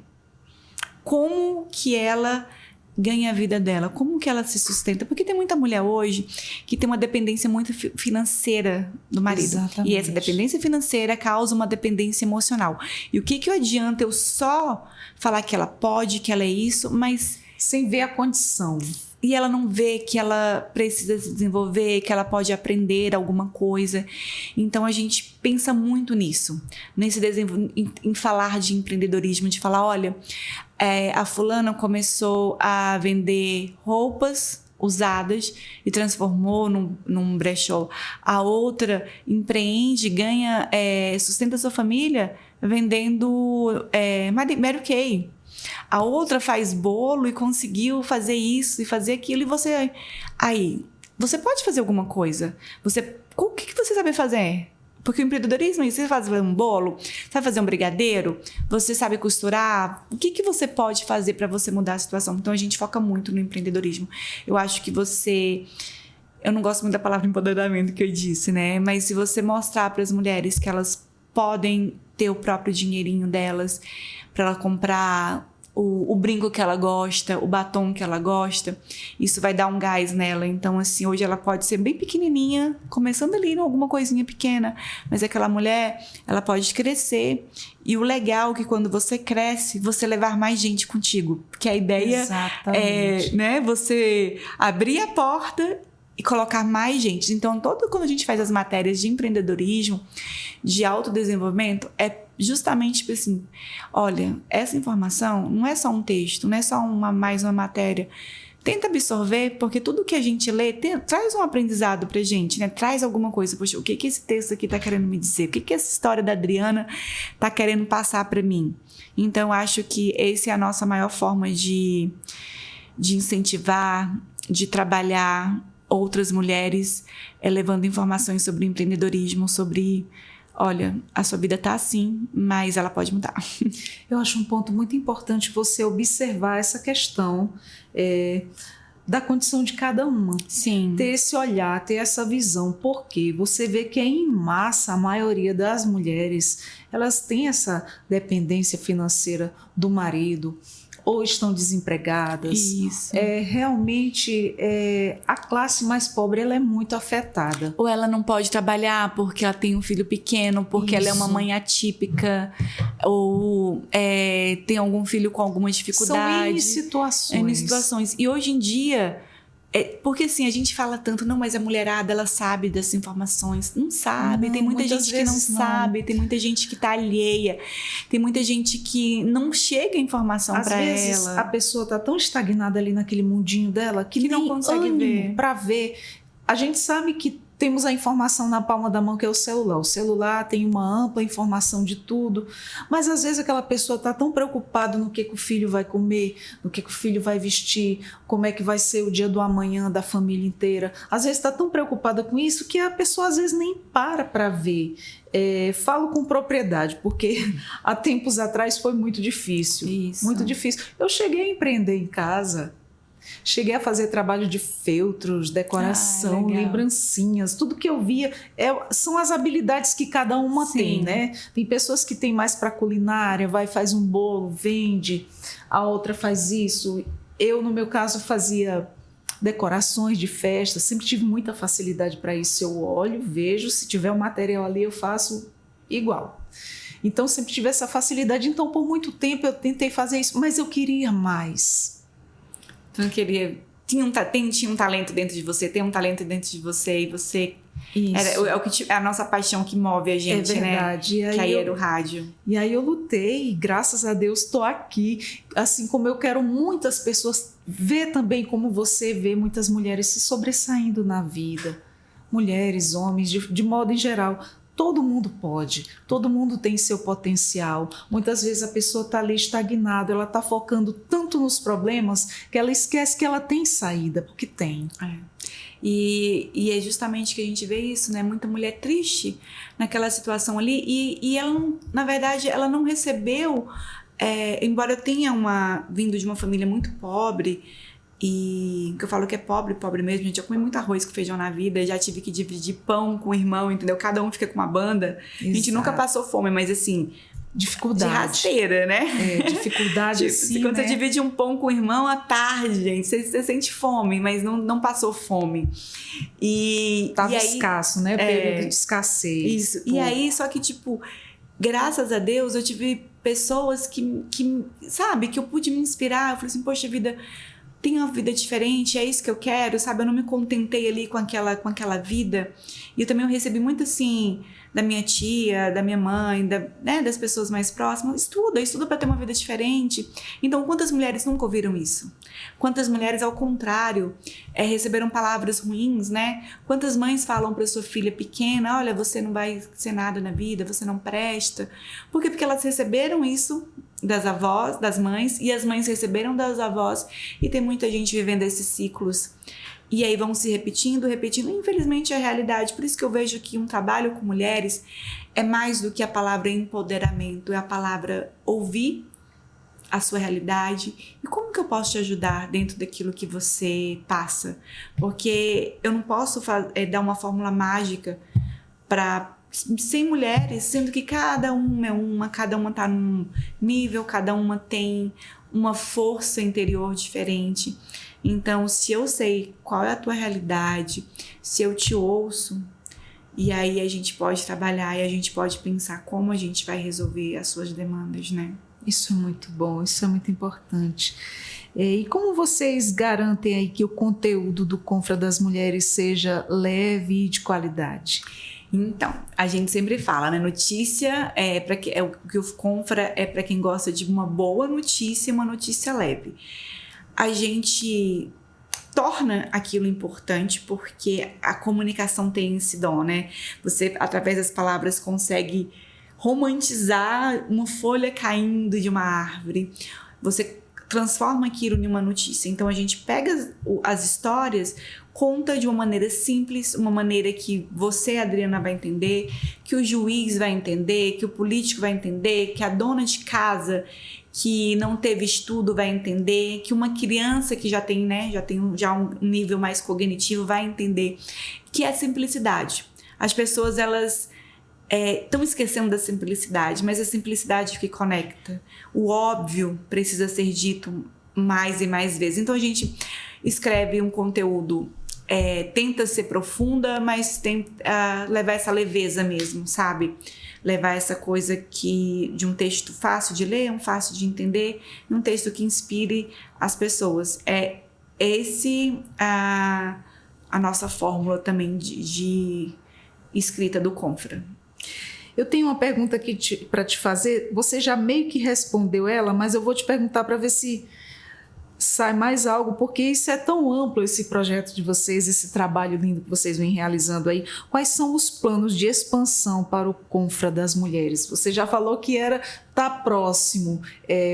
como que ela ganha a vida dela? Como que ela se sustenta? Porque tem muita mulher hoje que tem uma dependência muito financeira do marido. Exatamente. E essa dependência financeira causa uma dependência emocional. E o que adianta eu só falar que ela pode, que ela é isso, mas sem ver a condição. E ela não vê que ela precisa se desenvolver, que ela pode aprender alguma coisa. Então, a gente pensa muito nisso. Em falar de empreendedorismo, de falar, olha, a fulana começou a vender roupas usadas e transformou num brechó. A outra empreende, ganha, sustenta sua família vendendo Mary Kay. A outra faz bolo e conseguiu fazer isso e fazer aquilo. E você... Aí, você pode fazer alguma coisa. O que você sabe fazer? Porque o empreendedorismo, você faz um bolo, sabe fazer um brigadeiro, você sabe costurar. O que você pode fazer para você mudar a situação? Então, a gente foca muito no empreendedorismo. Eu acho que eu não gosto muito da palavra empoderamento que eu disse, né? Mas se você mostrar para as mulheres que elas podem ter o próprio dinheirinho delas, para ela comprar o brinco que ela gosta, o batom que ela gosta, isso vai dar um gás nela. Então, assim, hoje ela pode ser bem pequenininha, começando ali em alguma coisinha pequena, mas aquela mulher, ela pode crescer. E o legal é que quando você cresce, você levar mais gente contigo. Porque a ideia é, você abrir a porta e colocar mais gente. Então, quando a gente faz as matérias de empreendedorismo, de autodesenvolvimento, é justamente assim, olha, essa informação não é só um texto, não é só mais uma matéria. Tenta absorver, porque tudo que a gente lê traz um aprendizado pra gente, né? Traz alguma coisa. Poxa, o que esse texto aqui tá querendo me dizer? O que essa história da Adriana tá querendo passar pra mim? Então, acho que essa é a nossa maior forma de incentivar, de trabalhar outras mulheres, levando informações sobre empreendedorismo, sobre... Olha, a sua vida tá assim, mas ela pode mudar. Eu acho um ponto muito importante você observar essa questão da condição de cada uma. Sim. Ter esse olhar, ter essa visão, porque você vê que em massa a maioria das mulheres, elas têm essa dependência financeira do marido, ou estão desempregadas. Isso. Realmente, a classe mais pobre ela é muito afetada. Ou ela não pode trabalhar porque ela tem um filho pequeno, porque ela é uma mãe atípica, ou tem algum filho com alguma dificuldade. São N situações. E hoje em dia... porque assim, a gente fala tanto, não, mas a mulherada, ela sabe dessas informações. Não sabe, tem muita gente que não sabe, tem muita gente que tá alheia, tem muita gente que não chega a informação para ela. Às vezes a pessoa tá tão estagnada ali naquele mundinho dela que não consegue ver. Para ver. A gente sabe que temos a informação na palma da mão, que é o celular. O celular tem uma ampla informação de tudo, mas às vezes aquela pessoa está tão preocupada no que o filho vai comer, no que o filho vai vestir, como é que vai ser o dia do amanhã da família inteira. Às vezes está tão preocupada com isso que a pessoa às vezes nem para ver. Falo com propriedade, porque há tempos atrás foi muito difícil. Isso. Muito difícil. Eu cheguei a empreender em casa. Cheguei a fazer trabalho de feltros, decoração, lembrancinhas. Tudo que eu via são as habilidades que cada uma tem, né? Tem pessoas que têm mais para culinária, faz um bolo, vende. A outra faz isso. Eu, no meu caso, fazia decorações de festa. Sempre tive muita facilidade para isso. Eu olho, vejo, se tiver um material ali, eu faço igual. Então, sempre tive essa facilidade. Então, por muito tempo, eu tentei fazer isso, mas eu queria mais. Então, tinha um talento dentro de você, tem um talento dentro de você e você... Isso. É a nossa paixão que move a gente, né? É verdade. Que aí era o rádio. E aí eu lutei e graças a Deus estou aqui. Assim como eu quero muitas pessoas ver também como você vê muitas mulheres se sobressaindo na vida. Mulheres, homens, de modo em geral. Todo mundo pode, todo mundo tem seu potencial. Muitas vezes a pessoa está ali estagnada, ela está focando tanto nos problemas que ela esquece que ela tem saída, porque tem. E é justamente que a gente vê isso, né? Muita mulher triste naquela situação ali e ela não, na verdade, ela não recebeu, embora eu tenha vindo de uma família muito pobre, e que eu falo que é pobre mesmo, gente, já comi muito arroz com feijão na vida, já tive que dividir pão com o irmão, entendeu? Cada um fica com uma banda. Exato. A gente nunca passou fome, mas assim, dificuldade. De rasteira, né? Dificuldade assim, quando né? você divide um pão com o irmão à tarde, gente, você sente fome, mas não passou fome. Tava escasso, né? Período de escassez. Isso. E aí, só que, tipo, graças a Deus, eu tive pessoas que sabe, que eu pude me inspirar. Eu falei assim, poxa vida, tem uma vida diferente, é isso que eu quero, sabe? Eu não me contentei ali com aquela vida. E eu também recebi muito, assim, da minha tia, da minha mãe, das pessoas mais próximas. Estuda para ter uma vida diferente. Então, quantas mulheres nunca ouviram isso? Quantas mulheres, ao contrário, receberam palavras ruins, né? Quantas mães falam para sua filha pequena, olha, você não vai ser nada na vida, você não presta. Por quê? Porque elas receberam isso das avós, das mães, e as mães receberam das avós, e tem muita gente vivendo esses ciclos. E aí vão se repetindo, infelizmente é a realidade. Por isso que eu vejo que um trabalho com mulheres é mais do que a palavra empoderamento, é a palavra ouvir a sua realidade e como que eu posso te ajudar dentro daquilo que você passa. Porque eu não posso dar uma fórmula mágica para 100 mulheres, sendo que cada uma está num nível, cada uma tem uma força interior diferente. Então, se eu sei qual é a tua realidade, se eu te ouço, e aí a gente pode trabalhar e a gente pode pensar como a gente vai resolver as suas demandas, né? Isso é muito bom, isso é muito importante. E como vocês garantem aí que o conteúdo do Confra das Mulheres seja leve e de qualidade? Então, a gente sempre fala, né? Notícia o que o Confra é para quem gosta de uma boa notícia e uma notícia leve. A gente torna aquilo importante porque a comunicação tem esse dom, né? Você, através das palavras, consegue romantizar uma folha caindo de uma árvore. Você transforma aquilo em uma notícia. Então, a gente pega as histórias, conta de uma maneira simples, uma maneira que você, Adriana, vai entender, que o juiz vai entender, que o político vai entender, que a dona de casa que não teve estudo vai entender, que uma criança que já tem um nível mais cognitivo vai entender, que é a simplicidade. As pessoas, elas estão esquecendo da simplicidade, mas a simplicidade que conecta. O óbvio precisa ser dito mais e mais vezes. Então a gente escreve um conteúdo, tenta ser profunda, mas tenta levar essa leveza mesmo, sabe? Levar essa coisa de um texto fácil de ler, um fácil de entender, um texto que inspire as pessoas. A nossa fórmula também de escrita do Confra. Eu tenho uma pergunta aqui para te fazer. Você já meio que respondeu ela, mas eu vou te perguntar para ver se sai mais algo, porque isso é tão amplo, esse projeto de vocês, esse trabalho lindo que vocês vêm realizando aí. Quais são os planos de expansão para o Confra das Mulheres? Você já falou que tá próximo,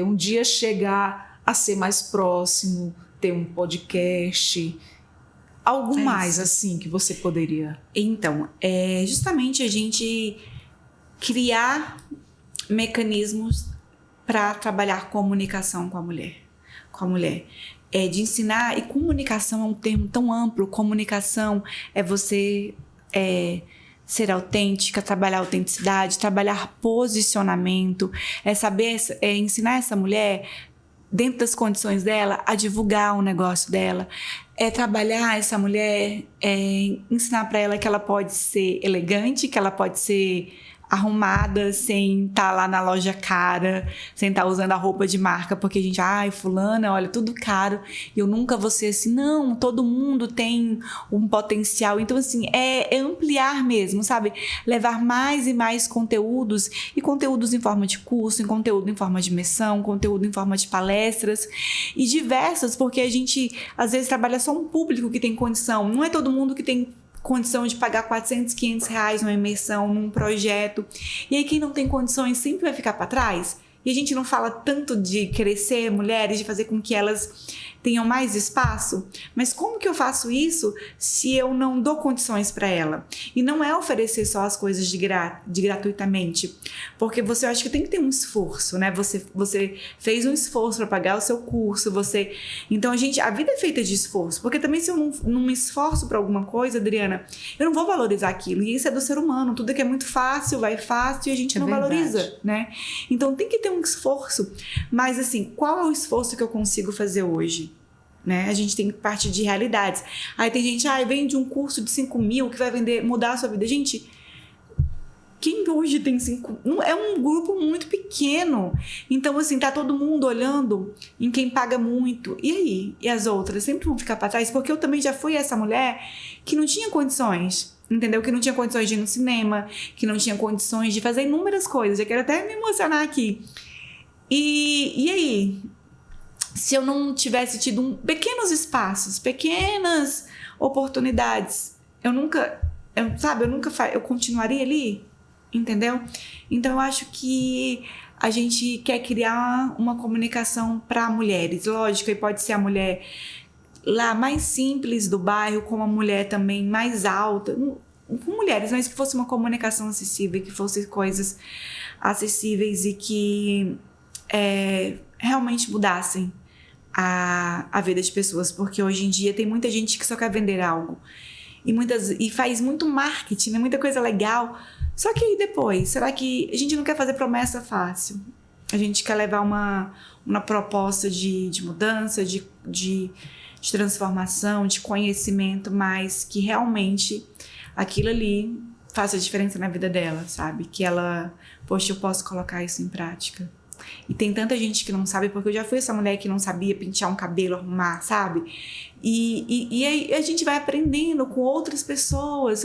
um dia chegar a ser mais próximo, ter um podcast, algo mais assim que você poderia... Então, justamente a gente criar mecanismos para trabalhar comunicação com a mulher. De ensinar, e comunicação é um termo tão amplo. Comunicação é você ser autêntica, trabalhar autenticidade, trabalhar posicionamento, ensinar essa mulher, dentro das condições dela, a divulgar o negócio dela, trabalhar essa mulher, ensinar para ela que ela pode ser elegante, que ela pode ser arrumada, sem estar lá na loja cara, sem estar usando a roupa de marca, porque a gente, fulana, olha, tudo caro, e eu nunca vou ser assim. Não, todo mundo tem um potencial. Então, assim, é ampliar mesmo, sabe? Levar mais e mais conteúdos, e conteúdos em forma de curso, conteúdo em forma de imersão, conteúdo em forma de palestras, e diversas, porque a gente, às vezes, trabalha só um público que tem condição. Não é todo mundo que tem condição de pagar 400, 500 reais numa imersão, num projeto. E aí quem não tem condições sempre vai ficar para trás. E a gente não fala tanto de crescer mulheres, de fazer com que elas tenham mais espaço, mas como que eu faço isso se eu não dou condições para ela? E não é oferecer só as coisas de gratuitamente, porque você acha que tem que ter um esforço, né? Você fez um esforço para pagar o seu curso, então a vida é feita de esforço, porque também se eu não me esforço para alguma coisa, Adriana, eu não vou valorizar aquilo, e isso é do ser humano, tudo que é muito fácil, vai fácil e a gente não valoriza, né? Então tem que ter um esforço, mas assim, qual é o esforço que eu consigo fazer hoje? Né? A gente tem que partir de realidades. Aí tem gente, vende um curso de 5 mil que vai mudar a sua vida. Gente, quem hoje tem 5? É um grupo muito pequeno. Então, assim, tá todo mundo olhando em quem paga muito. E aí? E as outras? Sempre vão ficar para trás? Porque eu também já fui essa mulher que não tinha condições, entendeu? Que não tinha condições de ir no cinema, que não tinha condições de fazer inúmeras coisas. Eu quero até me emocionar aqui. E aí? Se eu não tivesse tido pequenos espaços, pequenas oportunidades, eu continuaria ali, entendeu? Então eu acho que a gente quer criar uma comunicação para mulheres, lógico, e pode ser a mulher lá mais simples do bairro, como a mulher também mais alta, com mulheres, mas que fosse uma comunicação acessível, que fosse coisas acessíveis e que realmente mudassem a vida de pessoas, porque hoje em dia tem muita gente que só quer vender algo e faz muito marketing, né? Muita coisa legal, só que aí depois, será que a gente não quer fazer promessa fácil? A gente quer levar uma proposta de mudança, de transformação, de conhecimento, mas que realmente aquilo ali faça diferença na vida dela, sabe? Que ela, poxa, eu posso colocar isso em prática. E tem tanta gente que não sabe, porque eu já fui essa mulher que não sabia pentear um cabelo, arrumar, sabe? E aí a gente vai aprendendo com outras pessoas.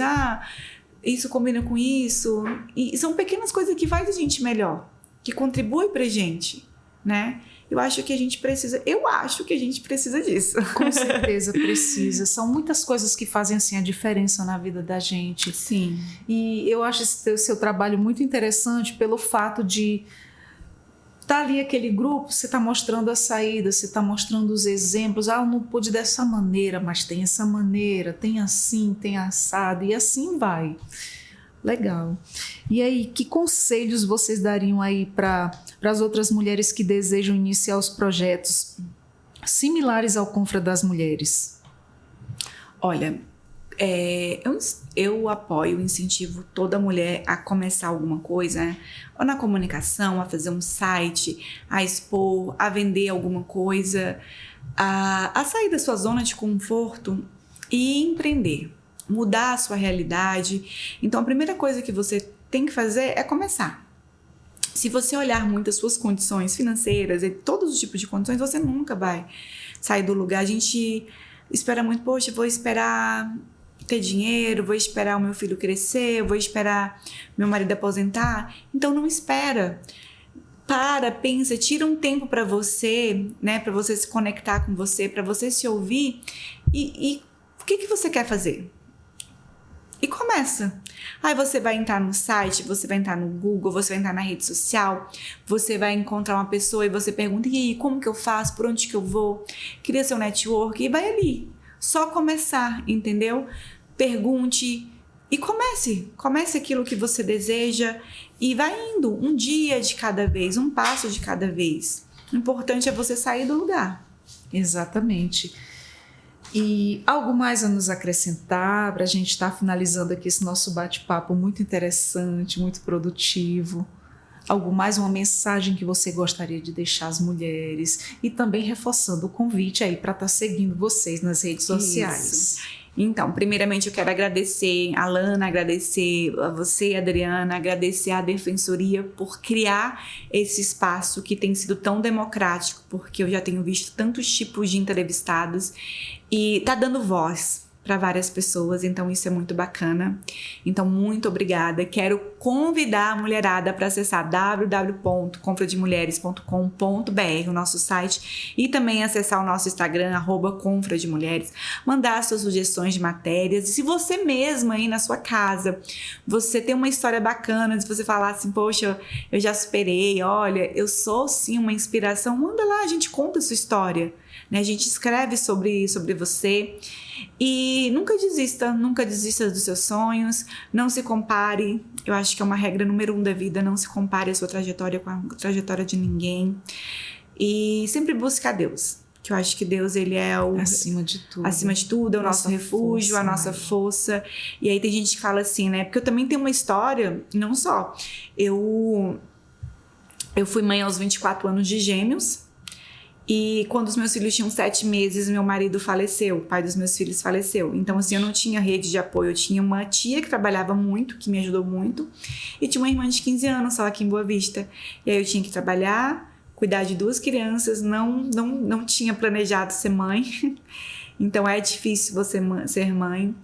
Isso combina com isso. E são pequenas coisas que fazem a gente melhor, que contribuem pra gente, né? Eu acho que a gente precisa disso. Com certeza precisa. São muitas coisas que fazem assim a diferença na vida da gente. Sim. E eu acho esse seu trabalho muito interessante pelo fato de tá ali aquele grupo, você está mostrando a saída, você está mostrando os exemplos. Eu não pude dessa maneira, mas tem essa maneira, tem assim, tem assado, e assim vai. Legal. E aí, que conselhos vocês dariam aí para as outras mulheres que desejam iniciar os projetos similares ao Confra das Mulheres? Olha, eu apoio, incentivo toda mulher a começar alguma coisa, né? Ou na comunicação, a fazer um site, a expor, a vender alguma coisa, a sair da sua zona de conforto e empreender, mudar a sua realidade. Então, a primeira coisa que você tem que fazer é começar. Se você olhar muito as suas condições financeiras e todos os tipos de condições, você nunca vai sair do lugar. A gente espera muito, poxa, vou esperar ter dinheiro, vou esperar o meu filho crescer, vou esperar meu marido aposentar. Então não espera. Pensa, tira um tempo para você, né, para você se conectar com você, para você se ouvir e o que você quer fazer? E começa. Aí você vai entrar no site, você vai entrar no Google, você vai entrar na rede social, você vai encontrar uma pessoa e você pergunta, e aí, como que eu faço? Por onde que eu vou? Cria seu network e vai ali. Só começar, entendeu? Pergunte e comece aquilo que você deseja e vai indo um dia de cada vez, um passo de cada vez. O importante é você sair do lugar. Exatamente. E algo mais a nos acrescentar para a gente estar finalizando aqui esse nosso bate-papo muito interessante, muito produtivo? Algo mais, uma mensagem que você gostaria de deixar às mulheres e também reforçando o convite aí para estar seguindo vocês nas redes sociais. Isso. Então, primeiramente eu quero agradecer a Lana, agradecer a você, Adriana, agradecer à Defensoria por criar esse espaço que tem sido tão democrático, porque eu já tenho visto tantos tipos de entrevistados e tá dando voz para várias pessoas, então isso é muito bacana. Então, muito obrigada. Quero convidar a mulherada para acessar www.confrademulheres.com.br, o nosso site, e também acessar o nosso Instagram, @confrademulheres, mandar suas sugestões de matérias. E se você mesma aí na sua casa, você tem uma história bacana, se você falar assim, poxa, eu já superei, olha, eu sou sim uma inspiração, manda lá, a gente conta a sua história, né? A gente escreve sobre você. E nunca desista dos seus sonhos, não se compare. Eu acho que é uma regra número 1 da vida, não se compare a sua trajetória com a trajetória de ninguém. E sempre busque a Deus, que eu acho que Deus, ele é o... Acima de tudo, é o nosso refúgio, a nossa força. E aí tem gente que fala assim, né? Porque eu também tenho uma história, não só. Eu fui mãe aos 24 anos de gêmeos. E quando os meus filhos tinham 7 meses, meu marido faleceu, o pai dos meus filhos faleceu. Então, assim, eu não tinha rede de apoio. Eu tinha uma tia que trabalhava muito, que me ajudou muito. E tinha uma irmã de 15 anos, só aqui em Boa Vista. E aí eu tinha que trabalhar, cuidar de 2 crianças. Não tinha planejado ser mãe. Então, é difícil você ser mãe.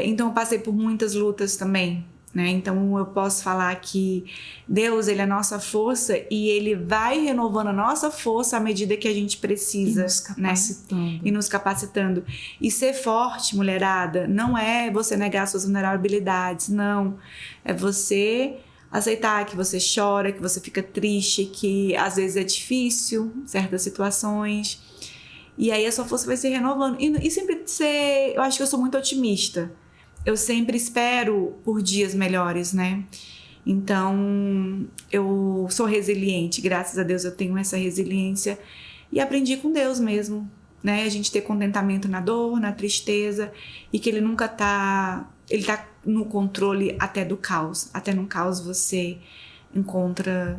Então, eu passei por muitas lutas também, né? Então eu posso falar que Deus, ele é a nossa força e ele vai renovando a nossa força à medida que a gente precisa, e nos capacitando, né? E nos capacitando. E ser forte, mulherada, não é você negar suas vulnerabilidades, não. É você aceitar que você chora, que você fica triste, que às vezes é difícil certas situações. E aí a sua força vai se renovando. E sempre eu acho que eu sou muito otimista. Eu sempre espero por dias melhores, né? Então, eu sou resiliente. Graças a Deus eu tenho essa resiliência. E aprendi com Deus mesmo, né? A gente ter contentamento na dor, na tristeza. E que ele nunca tá... Ele tá no controle até do caos. Até no caos você encontra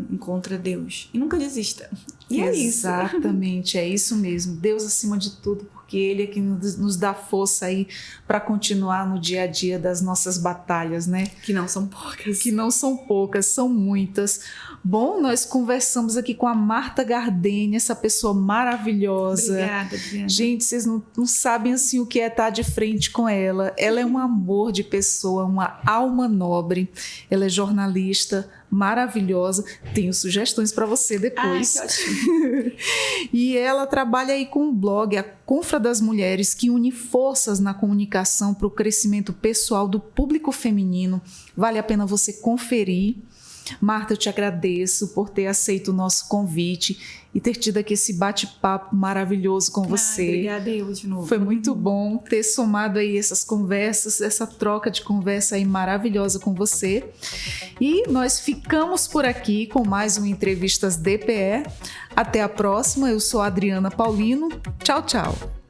Deus. E nunca desista. E é isso. Exatamente, é isso mesmo. Deus acima de tudo, porque Ele é que nos dá força aí para continuar no dia a dia das nossas batalhas, né? Que não são poucas. Que não são poucas, são muitas. Bom, nós conversamos aqui com a Marta Gardeni, essa pessoa maravilhosa. Obrigada, Adriana. Gente, vocês não sabem assim o que é estar de frente com ela. Ela é um amor de pessoa, uma alma nobre. Ela é jornalista maravilhosa. Tenho sugestões para você depois. Ai, que ótimo. E ela trabalha aí com um blog, a Confra das Mulheres, que une forças na comunicação para o crescimento pessoal do público feminino. Vale a pena você conferir. Marta, eu te agradeço por ter aceito o nosso convite e ter tido aqui esse bate-papo maravilhoso com você. Obrigada, eu de novo. Foi muito bom ter somado aí essas conversas, essa troca de conversa aí maravilhosa com você. E nós ficamos por aqui com mais um Entrevistas DPE. Até a próxima, eu sou a Adriana Paulino. Tchau, tchau.